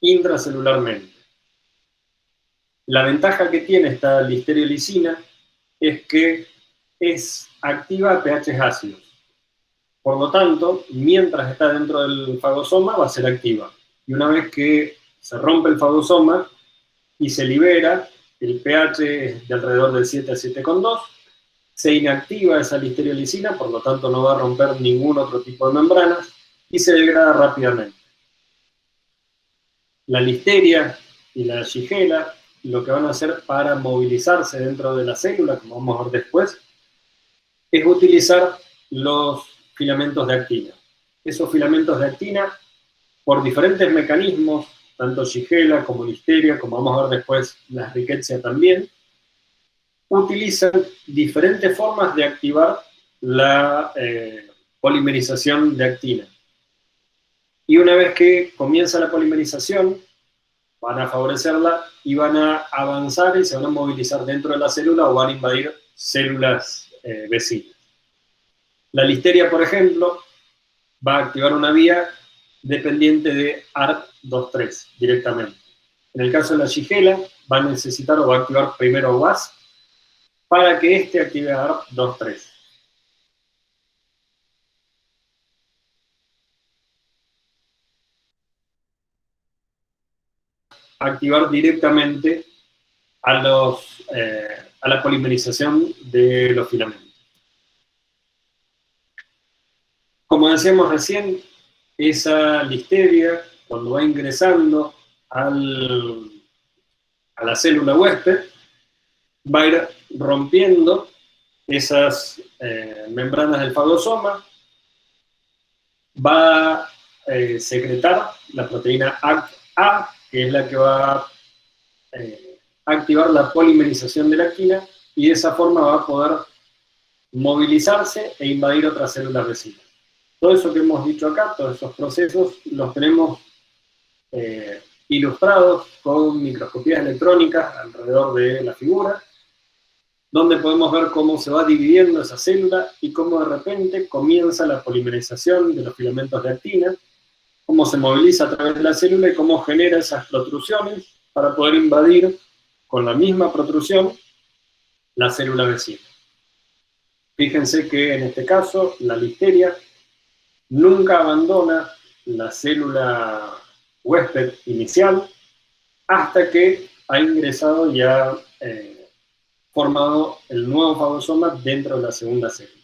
intracelularmente. La ventaja que tiene esta listerioslicina es que es activa a pH ácidos. Por lo tanto, mientras está dentro del fagosoma va a ser activa. Y una vez que se rompe el fagosoma y se libera, el pH es de alrededor del 7 a 7,2, se inactiva esa listeriolisina, por lo tanto no va a romper ningún otro tipo de membranas, y se degrada rápidamente. La listeria y la shigella lo que van a hacer para movilizarse dentro de la célula, como vamos a ver después, es utilizar los filamentos de actina. Esos filamentos de actina, por diferentes mecanismos, tanto shigella como listeria, como vamos a ver después, la rickettsia también, utilizan diferentes formas de activar la polimerización de actina. Y una vez que comienza la polimerización, van a favorecerla y van a avanzar y se van a movilizar dentro de la célula o van a invadir células vecinas. La listeria, por ejemplo, va a activar una vía dependiente de ARP23 directamente. En el caso de la shigella, va a necesitar o va a activar primero WAS para que éste active ARP23. Activar directamente a la polimerización de los filamentos. Como decíamos recién, esa listeria, cuando va ingresando a la célula huésped, va a ir rompiendo esas membranas del fagosoma, va a secretar la proteína ACTA, que es la que va a activar la polimerización de la actina, y de esa forma va a poder movilizarse e invadir otras células vecinas. Todo eso que hemos dicho acá, todos esos procesos, los tenemos ilustrados con microscopías electrónicas alrededor de la figura, donde podemos ver cómo se va dividiendo esa célula y cómo de repente comienza la polimerización de los filamentos de actina, cómo se moviliza a través de la célula y cómo genera esas protrusiones para poder invadir con la misma protrusión la célula vecina. Fíjense que en este caso la listeria nunca abandona la célula huésped inicial hasta que ha ingresado y ha formado el nuevo fagosoma dentro de la segunda célula.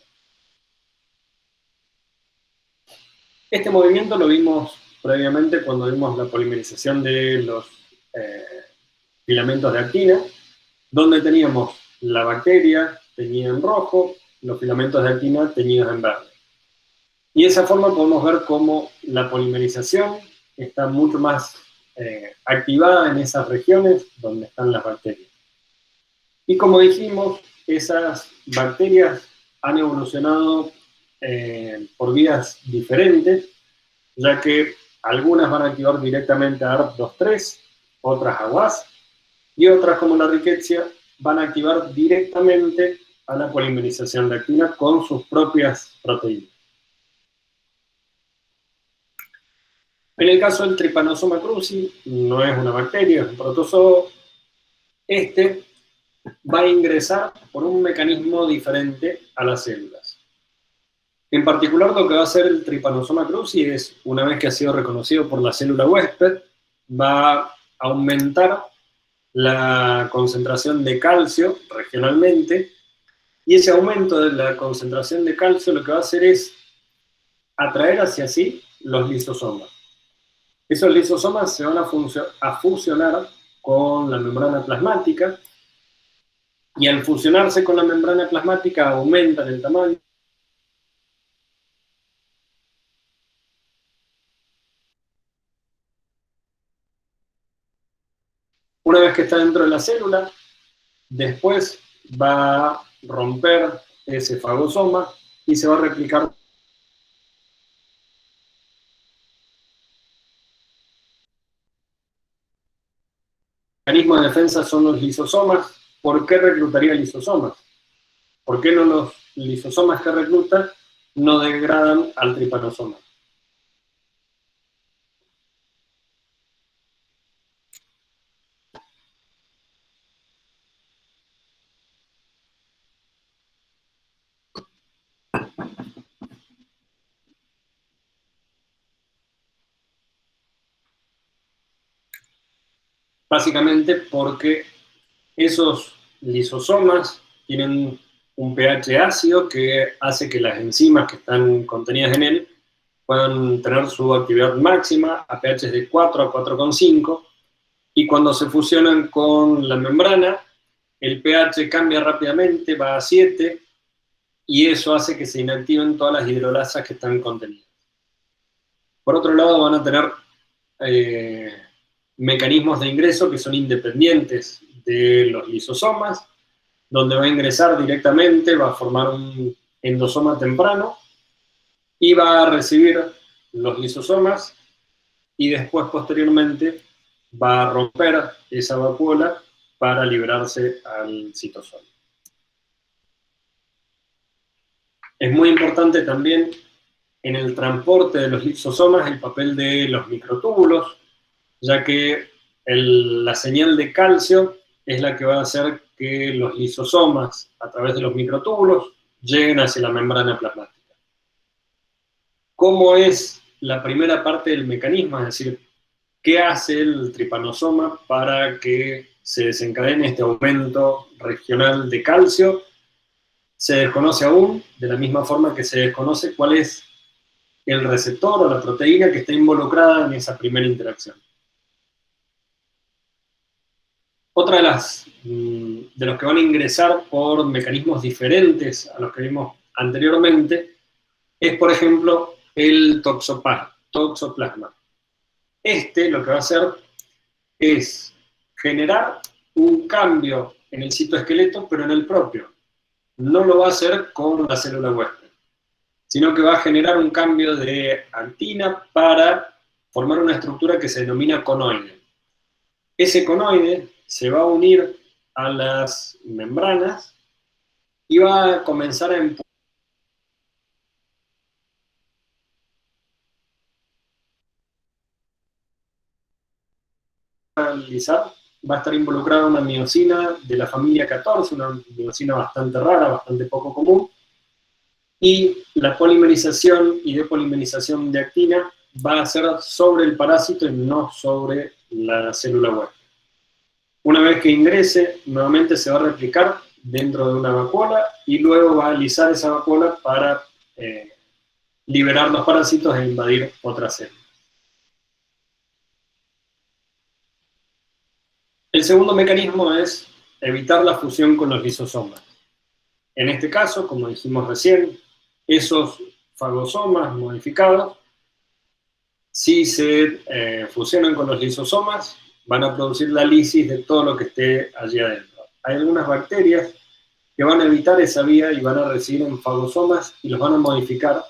Este movimiento lo vimos previamente cuando vimos la polimerización de los filamentos de actina, donde teníamos la bacteria teñida en rojo, los filamentos de actina teñidos en verde. Y de esa forma podemos ver cómo la polimerización está mucho más activada en esas regiones donde están las bacterias. Y como dijimos, esas bacterias han evolucionado por vías diferentes, ya que algunas van a activar directamente a ARP23, otras a WAS, y otras como la rickettsia van a activar directamente a la polimerización de actina con sus propias proteínas. En el caso del Trypanosoma cruzi, no es una bacteria, es un protozoo. Este va a ingresar por un mecanismo diferente a las células. En particular, lo que va a hacer el Trypanosoma cruzi es, una vez que ha sido reconocido por la célula huésped, va a aumentar la concentración de calcio regionalmente, y ese aumento de la concentración de calcio lo que va a hacer es atraer hacia sí los lisosomas. Esos lisosomas se van a fusionar con la membrana plasmática, y al fusionarse con la membrana plasmática aumentan el tamaño. Una vez que está dentro de la célula, después va a romper ese fagosoma y se va a replicar. El mecanismo de defensa son los lisosomas. ¿Por qué reclutaría lisosomas? ¿Por qué no los lisosomas que recluta no degradan al trypanosoma? Básicamente porque esos lisosomas tienen un pH ácido que hace que las enzimas que están contenidas en él puedan tener su actividad máxima a pH de 4 a 4,5, y cuando se fusionan con la membrana, el pH cambia rápidamente, va a 7, y eso hace que se inactiven todas las hidrolasas que están contenidas. Por otro lado, van a tener mecanismos de ingreso que son independientes de los lisosomas, donde va a ingresar directamente, va a formar un endosoma temprano, y va a recibir los lisosomas, y después, posteriormente, va a romper esa vacuola para liberarse al citosol. Es muy importante también en el transporte de los lisosomas el papel de los microtúbulos, ya que la señal de calcio es la que va a hacer que los lisosomas, a través de los microtúbulos, lleguen hacia la membrana plasmática. ¿Cómo es la primera parte del mecanismo? Es decir, ¿qué hace el tripanosoma para que se desencadene este aumento regional de calcio? Se desconoce aún, de la misma forma que se desconoce cuál es el receptor o la proteína que está involucrada en esa primera interacción. Otra de los que van a ingresar por mecanismos diferentes a los que vimos anteriormente es, por ejemplo, el toxoplasma. Lo que va a hacer es generar un cambio en el citoesqueleto, pero en el propio. No lo va a hacer con la célula huésped, sino que va a generar un cambio de actina para formar una estructura que se denomina conoide. Ese conoide se va a unir a las membranas y va a comenzar a empujar va a estar involucrada una miosina de la familia 14, una miosina bastante rara, bastante poco común, y la polimerización y depolimerización de actina va a ser sobre el parásito y no sobre la célula huésped. Una vez que ingrese, nuevamente se va a replicar dentro de una vacuola y luego va a alisar esa vacuola para liberar los parásitos e invadir otras células. El segundo mecanismo es evitar la fusión con los lisosomas. En este caso, como dijimos recién, esos fagosomas modificados, si se fusionan con los lisosomas, van a producir la lisis de todo lo que esté allí adentro. Hay algunas bacterias que van a evitar esa vía y van a residir en fagosomas y los van a modificar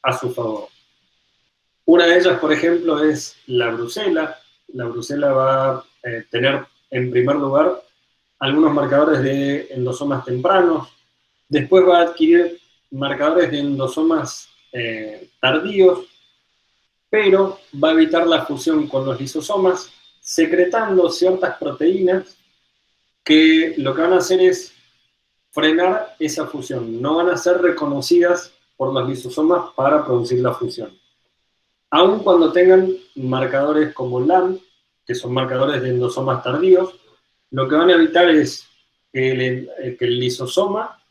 a su favor. Una de ellas, por ejemplo, es la brucela. La brucela va a tener, en primer lugar, algunos marcadores de endosomas tempranos. Después va a adquirir marcadores de endosomas tardíos, pero va a evitar la fusión con los lisosomas, secretando ciertas proteínas que lo que van a hacer es frenar esa fusión. No van a ser reconocidas por los lisosomas para producir la fusión. Aun cuando tengan marcadores como LAM, que son marcadores de endosomas tardíos, lo que van a evitar es que el lisosoma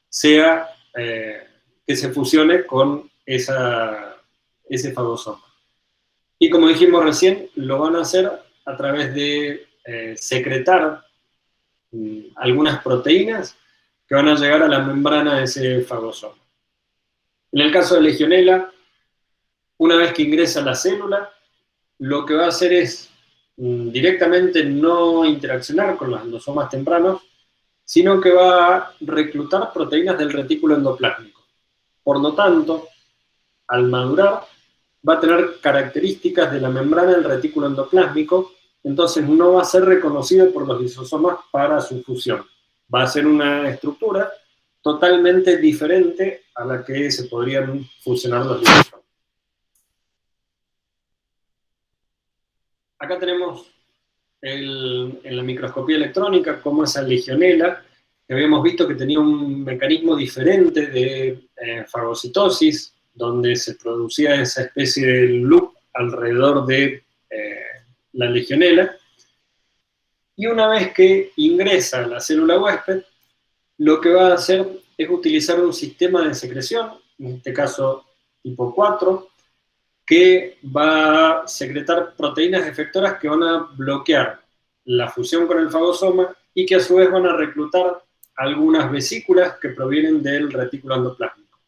sea que se fusione con ese fagosoma. Y como dijimos recién, lo van a hacer a través de secretar algunas proteínas que van a llegar a la membrana de ese fagosoma. En el caso de Legionella, una vez que ingresa a la célula, lo que va a hacer es directamente no interaccionar con los endosomas tempranos, sino que va a reclutar proteínas del retículo endoplásmico. Por lo tanto, al madurar, va a tener características de la membrana del retículo endoplásmico, entonces no va a ser reconocido por los lisosomas para su fusión. Va a ser una estructura totalmente diferente a la que se podrían fusionar los lisosomas. Acá tenemos en la microscopía electrónica cómo esa Legionella, que habíamos visto que tenía un mecanismo diferente de fagocitosis, donde se producía esa especie de loop alrededor de la Legionella, y una vez que ingresa a la célula huésped, lo que va a hacer es utilizar un sistema de secreción, en este caso tipo 4, que va a secretar proteínas efectoras que van a bloquear la fusión con el fagosoma y que a su vez van a reclutar algunas vesículas que provienen del retículo endoplásmico.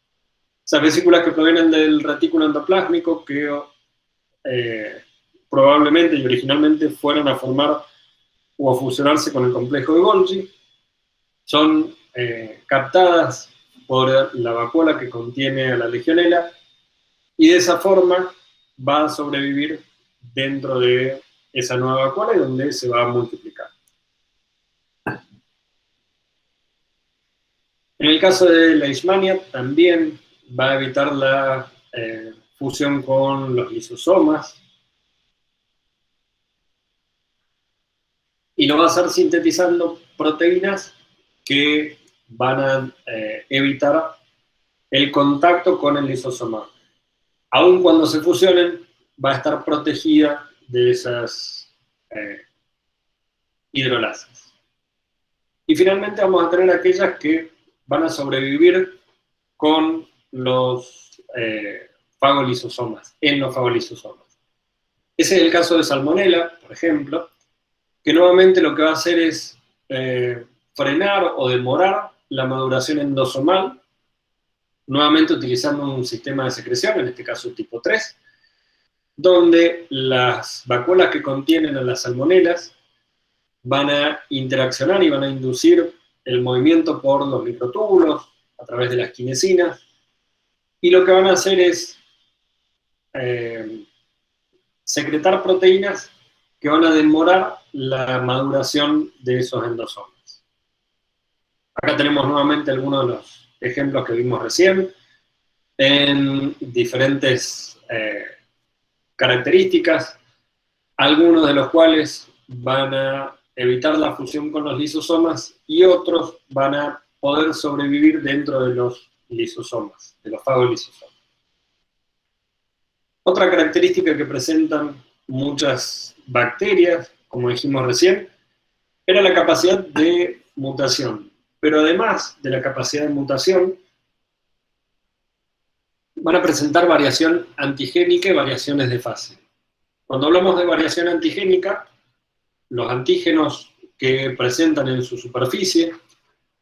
Esas vesículas que provienen del retículo endoplásmico que probablemente y originalmente fueran a formar o a fusionarse con el complejo de Golgi, son captadas por la vacuola que contiene a la legionela y de esa forma va a sobrevivir dentro de esa nueva vacuola y donde se va a multiplicar. En el caso de la Leishmania también va a evitar la fusión con los lisosomas y lo va a hacer sintetizando proteínas que van a evitar el contacto con el lisosoma. Aun cuando se fusionen, va a estar protegida de esas hidrolasas. Y finalmente vamos a tener aquellas que van a sobrevivir con los fagolisosomas, en los fagolisosomas. Ese es el caso de Salmonella, por ejemplo, que nuevamente lo que va a hacer es frenar o demorar la maduración endosomal, nuevamente utilizando un sistema de secreción, en este caso tipo 3, donde las vacuolas que contienen a las salmonelas van a interaccionar y van a inducir el movimiento por los microtúbulos a través de las quinesinas, y lo que van a hacer es secretar proteínas que van a demorar la maduración de esos endosomas. Acá tenemos nuevamente algunos de los ejemplos que vimos recién, en diferentes características, algunos de los cuales van a evitar la fusión con los lisosomas y otros van a poder sobrevivir dentro de los lisosomas, de los fagolisosomas. Otra característica que presentan muchas bacterias, como dijimos recién, era la capacidad de mutación. Pero además de la capacidad de mutación, van a presentar variación antigénica y variaciones de fase. Cuando hablamos de variación antigénica, los antígenos que presentan en su superficie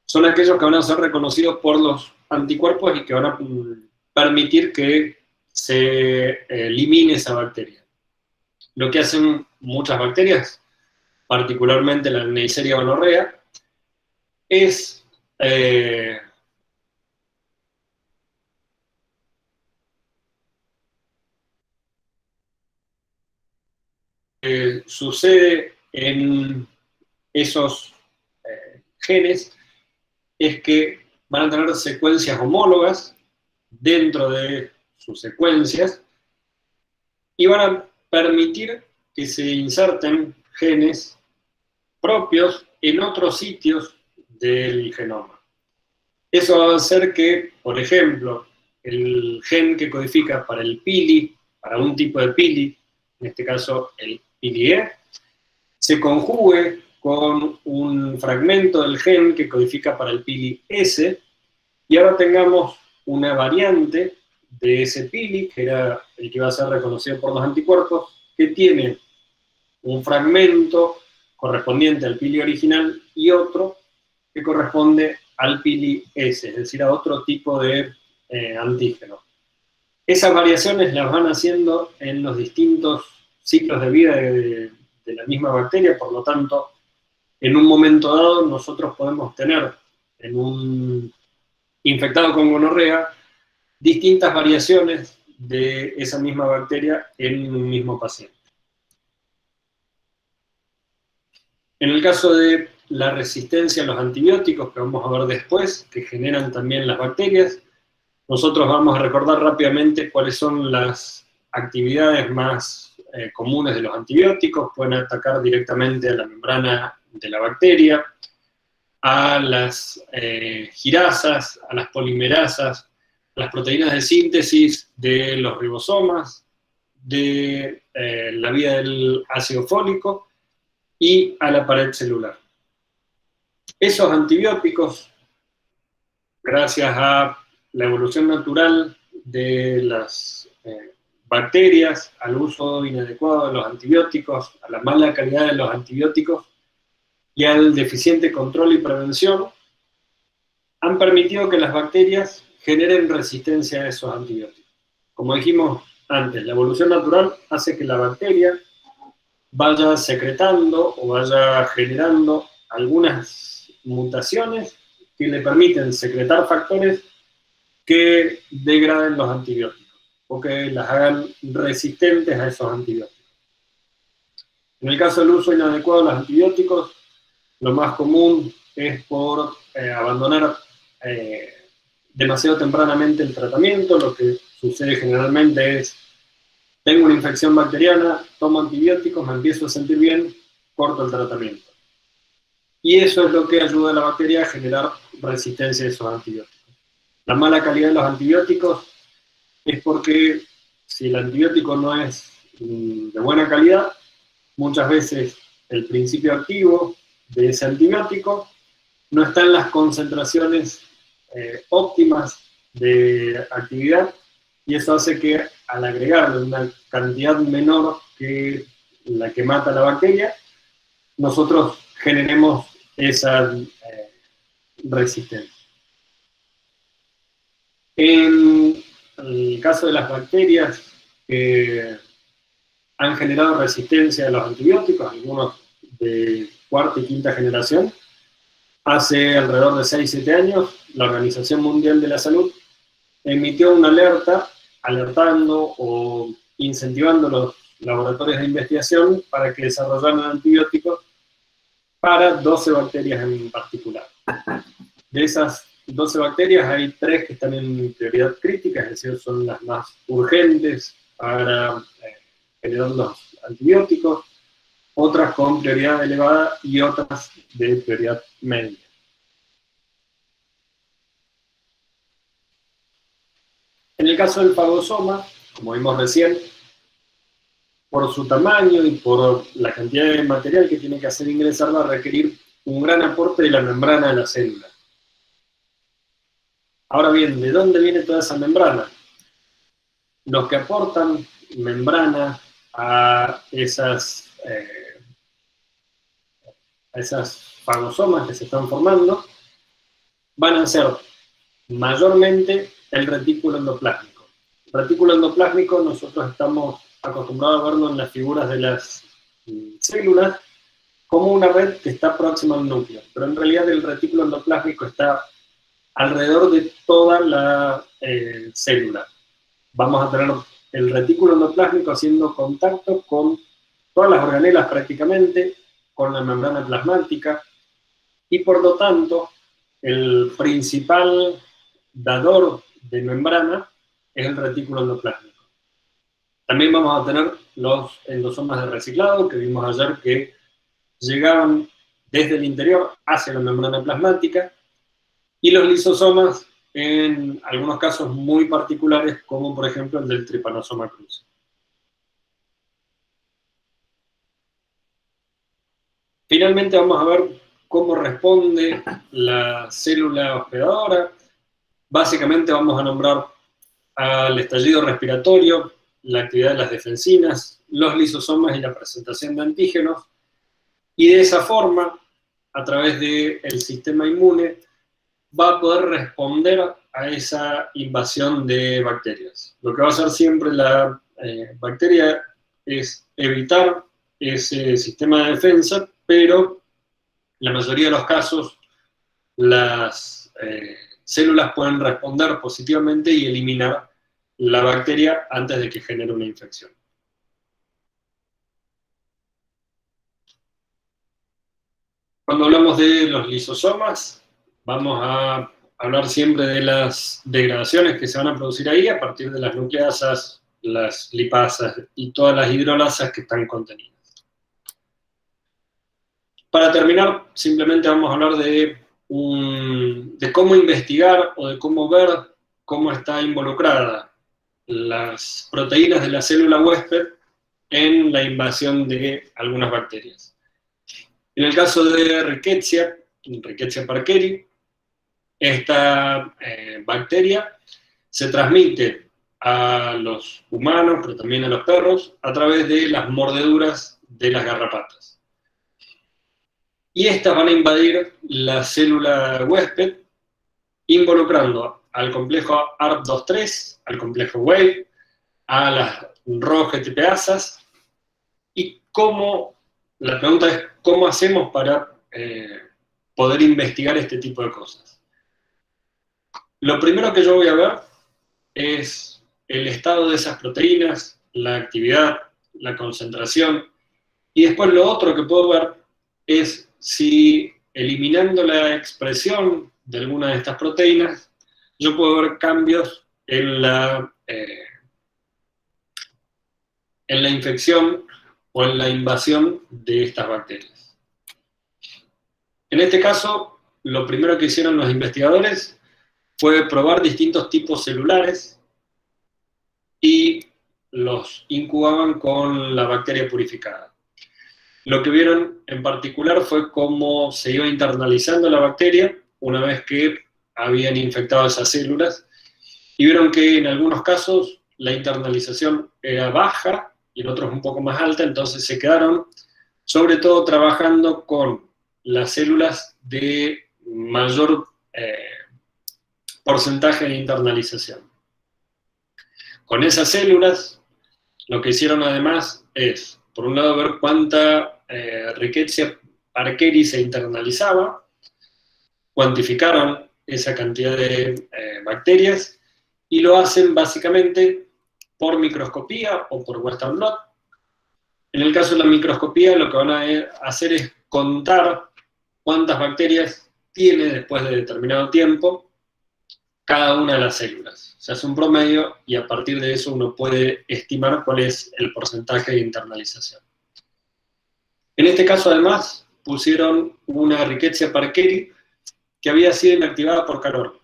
son aquellos que van a ser reconocidos por los anticuerpos y que van a permitir que se elimine esa bacteria. Lo que hacen muchas bacterias, particularmente la Neisseria gonorrea, es sucede en esos genes es que van a tener secuencias homólogas dentro de sus secuencias y van a permitir que se inserten genes propios en otros sitios del genoma. Eso va a hacer que, por ejemplo, el gen que codifica para el pili, para un tipo de pili, en este caso el pili-E, se conjugue con un fragmento del gen que codifica para el pili-S, y ahora tengamos una variante de ese pili, que era el que iba a ser reconocido por los anticuerpos, que tiene un fragmento correspondiente al pili original y otro que corresponde al pili-S, es decir, a otro tipo de antígeno. Esas variaciones las van haciendo en los distintos ciclos de vida de la misma bacteria, por lo tanto, en un momento dado nosotros podemos tener en un infectado con gonorrea distintas variaciones de esa misma bacteria en un mismo paciente. En el caso de la resistencia a los antibióticos, que vamos a ver después, que generan también las bacterias, nosotros vamos a recordar rápidamente cuáles son las actividades más comunes de los antibióticos. Pueden atacar directamente a la membrana de la bacteria, a las girasas, a las polimerasas, a las proteínas de síntesis de los ribosomas, de la vía del ácido fólico y a la pared celular. Esos antibióticos gracias a la evolución natural de las bacterias, al uso inadecuado de los antibióticos, a la mala calidad de los antibióticos y al deficiente control y prevención, han permitido que las bacterias generen resistencia a esos antibióticos. Como dijimos antes, la evolución natural hace que la bacteria vaya secretando o vaya generando algunas mutaciones que le permiten secretar factores que degraden los antibióticos o que las hagan resistentes a esos antibióticos. En el caso del uso inadecuado de los antibióticos, lo más común es por abandonar demasiado tempranamente el tratamiento. Lo que sucede generalmente es: tengo una infección bacteriana, tomo antibióticos, me empiezo a sentir bien, corto el tratamiento. Y eso es lo que ayuda a la bacteria a generar resistencia a esos antibióticos. La mala calidad de los antibióticos es porque si el antibiótico no es de buena calidad, muchas veces el principio activo de ese antibiótico no está en las concentraciones óptimas de actividad, y eso hace que al agregarle una cantidad menor que la que mata a la bacteria, nosotros generemos esa resistencia. En el caso de las bacterias que han generado resistencia a los antibióticos, algunos de cuarta y quinta generación, hace alrededor de 6-7 años, la Organización Mundial de la Salud emitió una alerta alertando o incentivando los laboratorios de investigación para que desarrollaran antibióticos para 12 bacterias en particular. De esas 12 bacterias hay 3 que están en prioridad crítica, es decir, son las más urgentes para generar los antibióticos, otras con prioridad elevada y otras de prioridad media. En el caso del fagosoma, como vimos recién, por su tamaño y por la cantidad de material que tiene que hacer ingresar, va a requerir un gran aporte de la membrana de la célula. Ahora bien, ¿de dónde viene toda esa membrana? Los que aportan membrana a esas fagosomas que se están formando van a ser mayormente el retículo endoplásmico. El retículo endoplásmico nosotros estamos acostumbrados a verlo en las figuras de las células como una red que está próxima al núcleo, pero en realidad el retículo endoplásmico está alrededor de toda la célula. Vamos a tener el retículo endoplásmico haciendo contacto con todas las organelas prácticamente, con la membrana plasmática, y por lo tanto el principal dador de membrana es el retículo endoplásmico. También vamos a tener los endosomas de reciclado, que vimos ayer que llegaban desde el interior hacia la membrana plasmática, y los lisosomas en algunos casos muy particulares, como por ejemplo el del Trypanosoma cruzi. Finalmente vamos a ver cómo responde la célula hospedadora. Básicamente vamos a nombrar al estallido respiratorio, la actividad de las defensinas, los lisosomas y la presentación de antígenos, y de esa forma, a través del sistema inmune, va a poder responder a esa invasión de bacterias. Lo que va a hacer siempre la bacteria es evitar ese sistema de defensa, pero en la mayoría de los casos las células pueden responder positivamente y eliminar la bacteria antes de que genere una infección. Cuando hablamos de los lisosomas, vamos a hablar siempre de las degradaciones que se van a producir ahí a partir de las nucleasas, las lipasas y todas las hidrolasas que están contenidas. Para terminar, simplemente vamos a hablar de cómo investigar o de cómo ver cómo está involucrada las proteínas de la célula huésped en la invasión de algunas bacterias. En el caso de Rickettsia Parkeri, Esta bacteria se transmite a los humanos, pero también a los perros, a través de las mordeduras de las garrapatas. Y estas van a invadir la célula huésped, involucrando al complejo ARP23, al complejo WAVE, a las ROS-GTPasas, y la pregunta es, ¿cómo hacemos para poder investigar este tipo de cosas? Lo primero que yo voy a ver es el estado de esas proteínas, la actividad, la concentración, y después lo otro que puedo ver es si eliminando la expresión de alguna de estas proteínas, yo puedo ver cambios en la infección o en la invasión de estas bacterias. En este caso, lo primero que hicieron los investigadores fue probar distintos tipos celulares y los incubaban con la bacteria purificada. Lo que vieron en particular fue cómo se iba internalizando la bacteria una vez que habían infectado esas células, y vieron que en algunos casos la internalización era baja y en otros un poco más alta, entonces se quedaron sobre todo trabajando con las células de mayor porcentaje de internalización. Con esas células, lo que hicieron además es, por un lado, ver cuánta Rickettsia parkeri se internalizaba, cuantificaron esa cantidad de bacterias, y lo hacen básicamente por microscopía o por Western blot. En el caso de la microscopía, lo que van a hacer es contar cuántas bacterias tiene después de determinado tiempo cada una de las células. Se hace un promedio y a partir de eso uno puede estimar cuál es el porcentaje de internalización. En este caso, además, pusieron una Rickettsia parkeri que había sido inactivada por calor.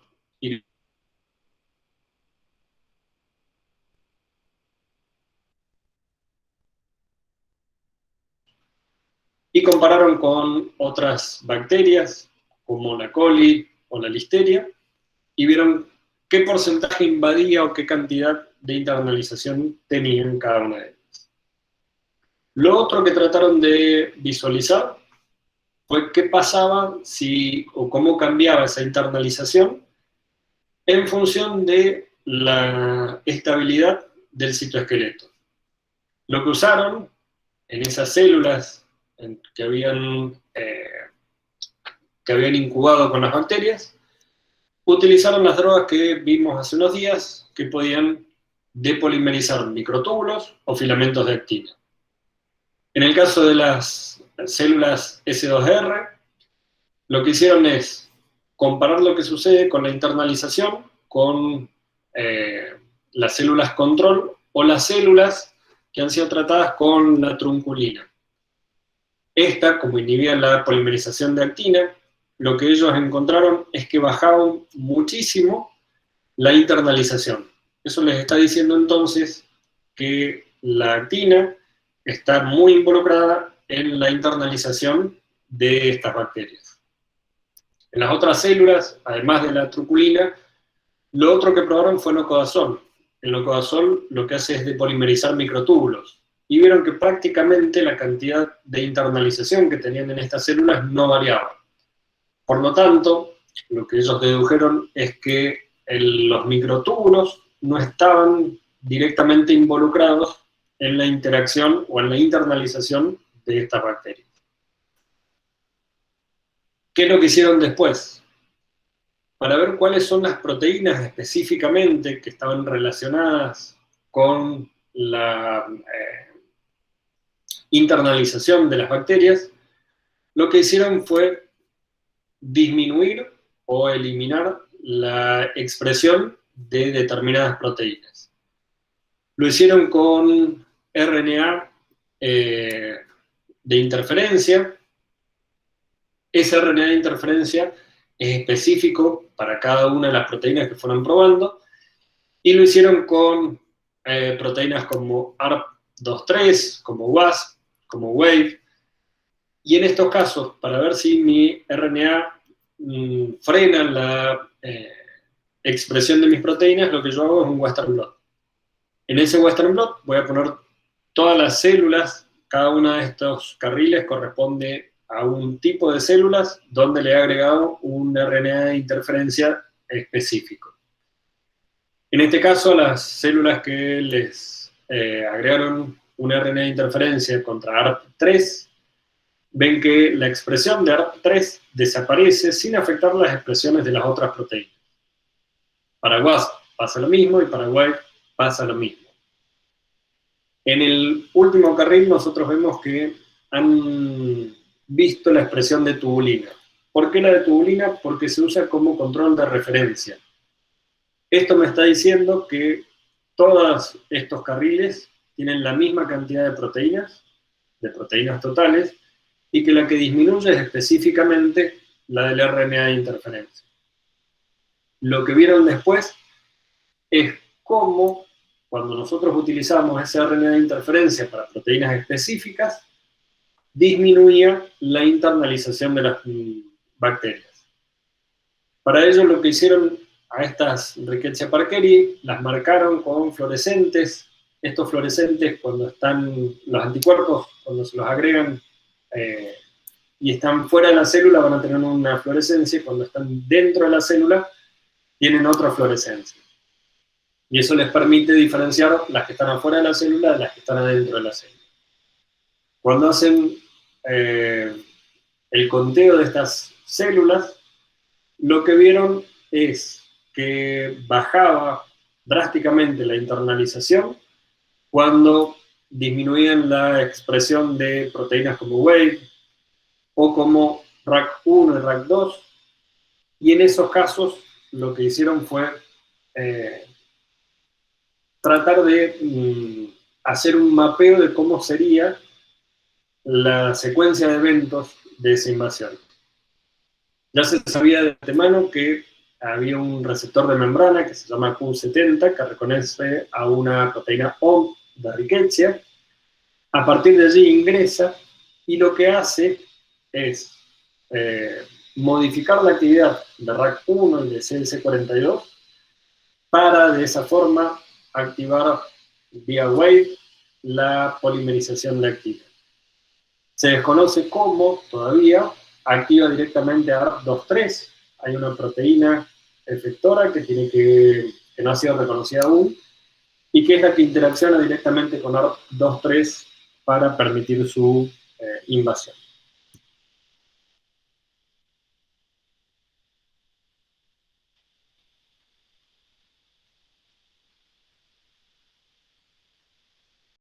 Y compararon con otras bacterias, como la coli o la listeria, y vieron qué porcentaje invadía o qué cantidad de internalización tenían cada una de ellas. Lo otro que trataron de visualizar fue qué pasaba o cómo cambiaba esa internalización en función de la estabilidad del citoesqueleto. Lo que usaron en esas células que habían incubado con las bacterias, utilizaron las drogas que vimos hace unos días, que podían depolimerizar microtúbulos o filamentos de actina. En el caso de las células S2R, lo que hicieron es comparar lo que sucede con la internalización con las células control o las células que han sido tratadas con la trunculina. Esta, como inhibía la polimerización de actina, lo que ellos encontraron es que bajaban muchísimo la internalización. Eso les está diciendo entonces que la actina está muy involucrada en la internalización de estas bacterias. En las otras células, además de la truculina, lo otro que probaron fue nocodazol. El nocodazol lo que hace es depolimerizar microtúbulos, y vieron que prácticamente la cantidad de internalización que tenían en estas células no variaba. Por lo tanto, lo que ellos dedujeron es que los microtúbulos no estaban directamente involucrados en la interacción o en la internalización de estas bacterias. ¿Qué es lo que hicieron después? Para ver cuáles son las proteínas específicamente que estaban relacionadas con la internalización de las bacterias, lo que hicieron fue disminuir o eliminar la expresión de determinadas proteínas. Lo hicieron con RNA de interferencia. Ese RNA de interferencia es específico para cada una de las proteínas que fueron probando, y lo hicieron con proteínas como ARP23, como WASP, como WAVE, y en estos casos, para ver si mi RNA frenan la expresión de mis proteínas, lo que yo hago es un Western blot. En ese Western blot voy a poner todas las células, cada uno de estos carriles corresponde a un tipo de células donde le he agregado un RNA de interferencia específico. En este caso, las células que les agregaron un RNA de interferencia contra ARP3, ven que la expresión de ARP3 desaparece sin afectar las expresiones de las otras proteínas. Para WASP pasa lo mismo y para WAIT pasa lo mismo. En el último carril nosotros vemos que han visto la expresión de tubulina. ¿Por qué la de tubulina? Porque se usa como control de referencia. Esto me está diciendo que todos estos carriles tienen la misma cantidad de proteínas totales, y que la que disminuye es específicamente la del RNA de interferencia. Lo que vieron después es cómo, cuando nosotros utilizamos ese RNA de interferencia para proteínas específicas, disminuía la internalización de las bacterias. Para ello lo que hicieron a estas Rickettsia parkeri, las marcaron con fluorescentes. Estos fluorescentes, cuando están los anticuerpos, cuando se los agregan y están fuera de la célula, van a tener una fluorescencia, y cuando están dentro de la célula, tienen otra fluorescencia. Y eso les permite diferenciar las que están afuera de la célula de las que están adentro de la célula. Cuando hacen el conteo de estas células, lo que vieron es que bajaba drásticamente la internalización cuando disminuían la expresión de proteínas como WAVE o como RAC1 y RAC2, y en esos casos lo que hicieron fue tratar de hacer un mapeo de cómo sería la secuencia de eventos de esa invasión. Ya se sabía de antemano que había un receptor de membrana que se llama Q70 que reconoce a una proteína OM de Rickettsia. A partir de allí ingresa y lo que hace es modificar la actividad de RAC1 y de CLC42 para de esa forma activar vía WAVE la polimerización de actina. Se desconoce cómo todavía activa directamente a ARP23. Hay una proteína efectora que no ha sido reconocida aún y que es la que interacciona directamente con ARP23 para permitir su invasión.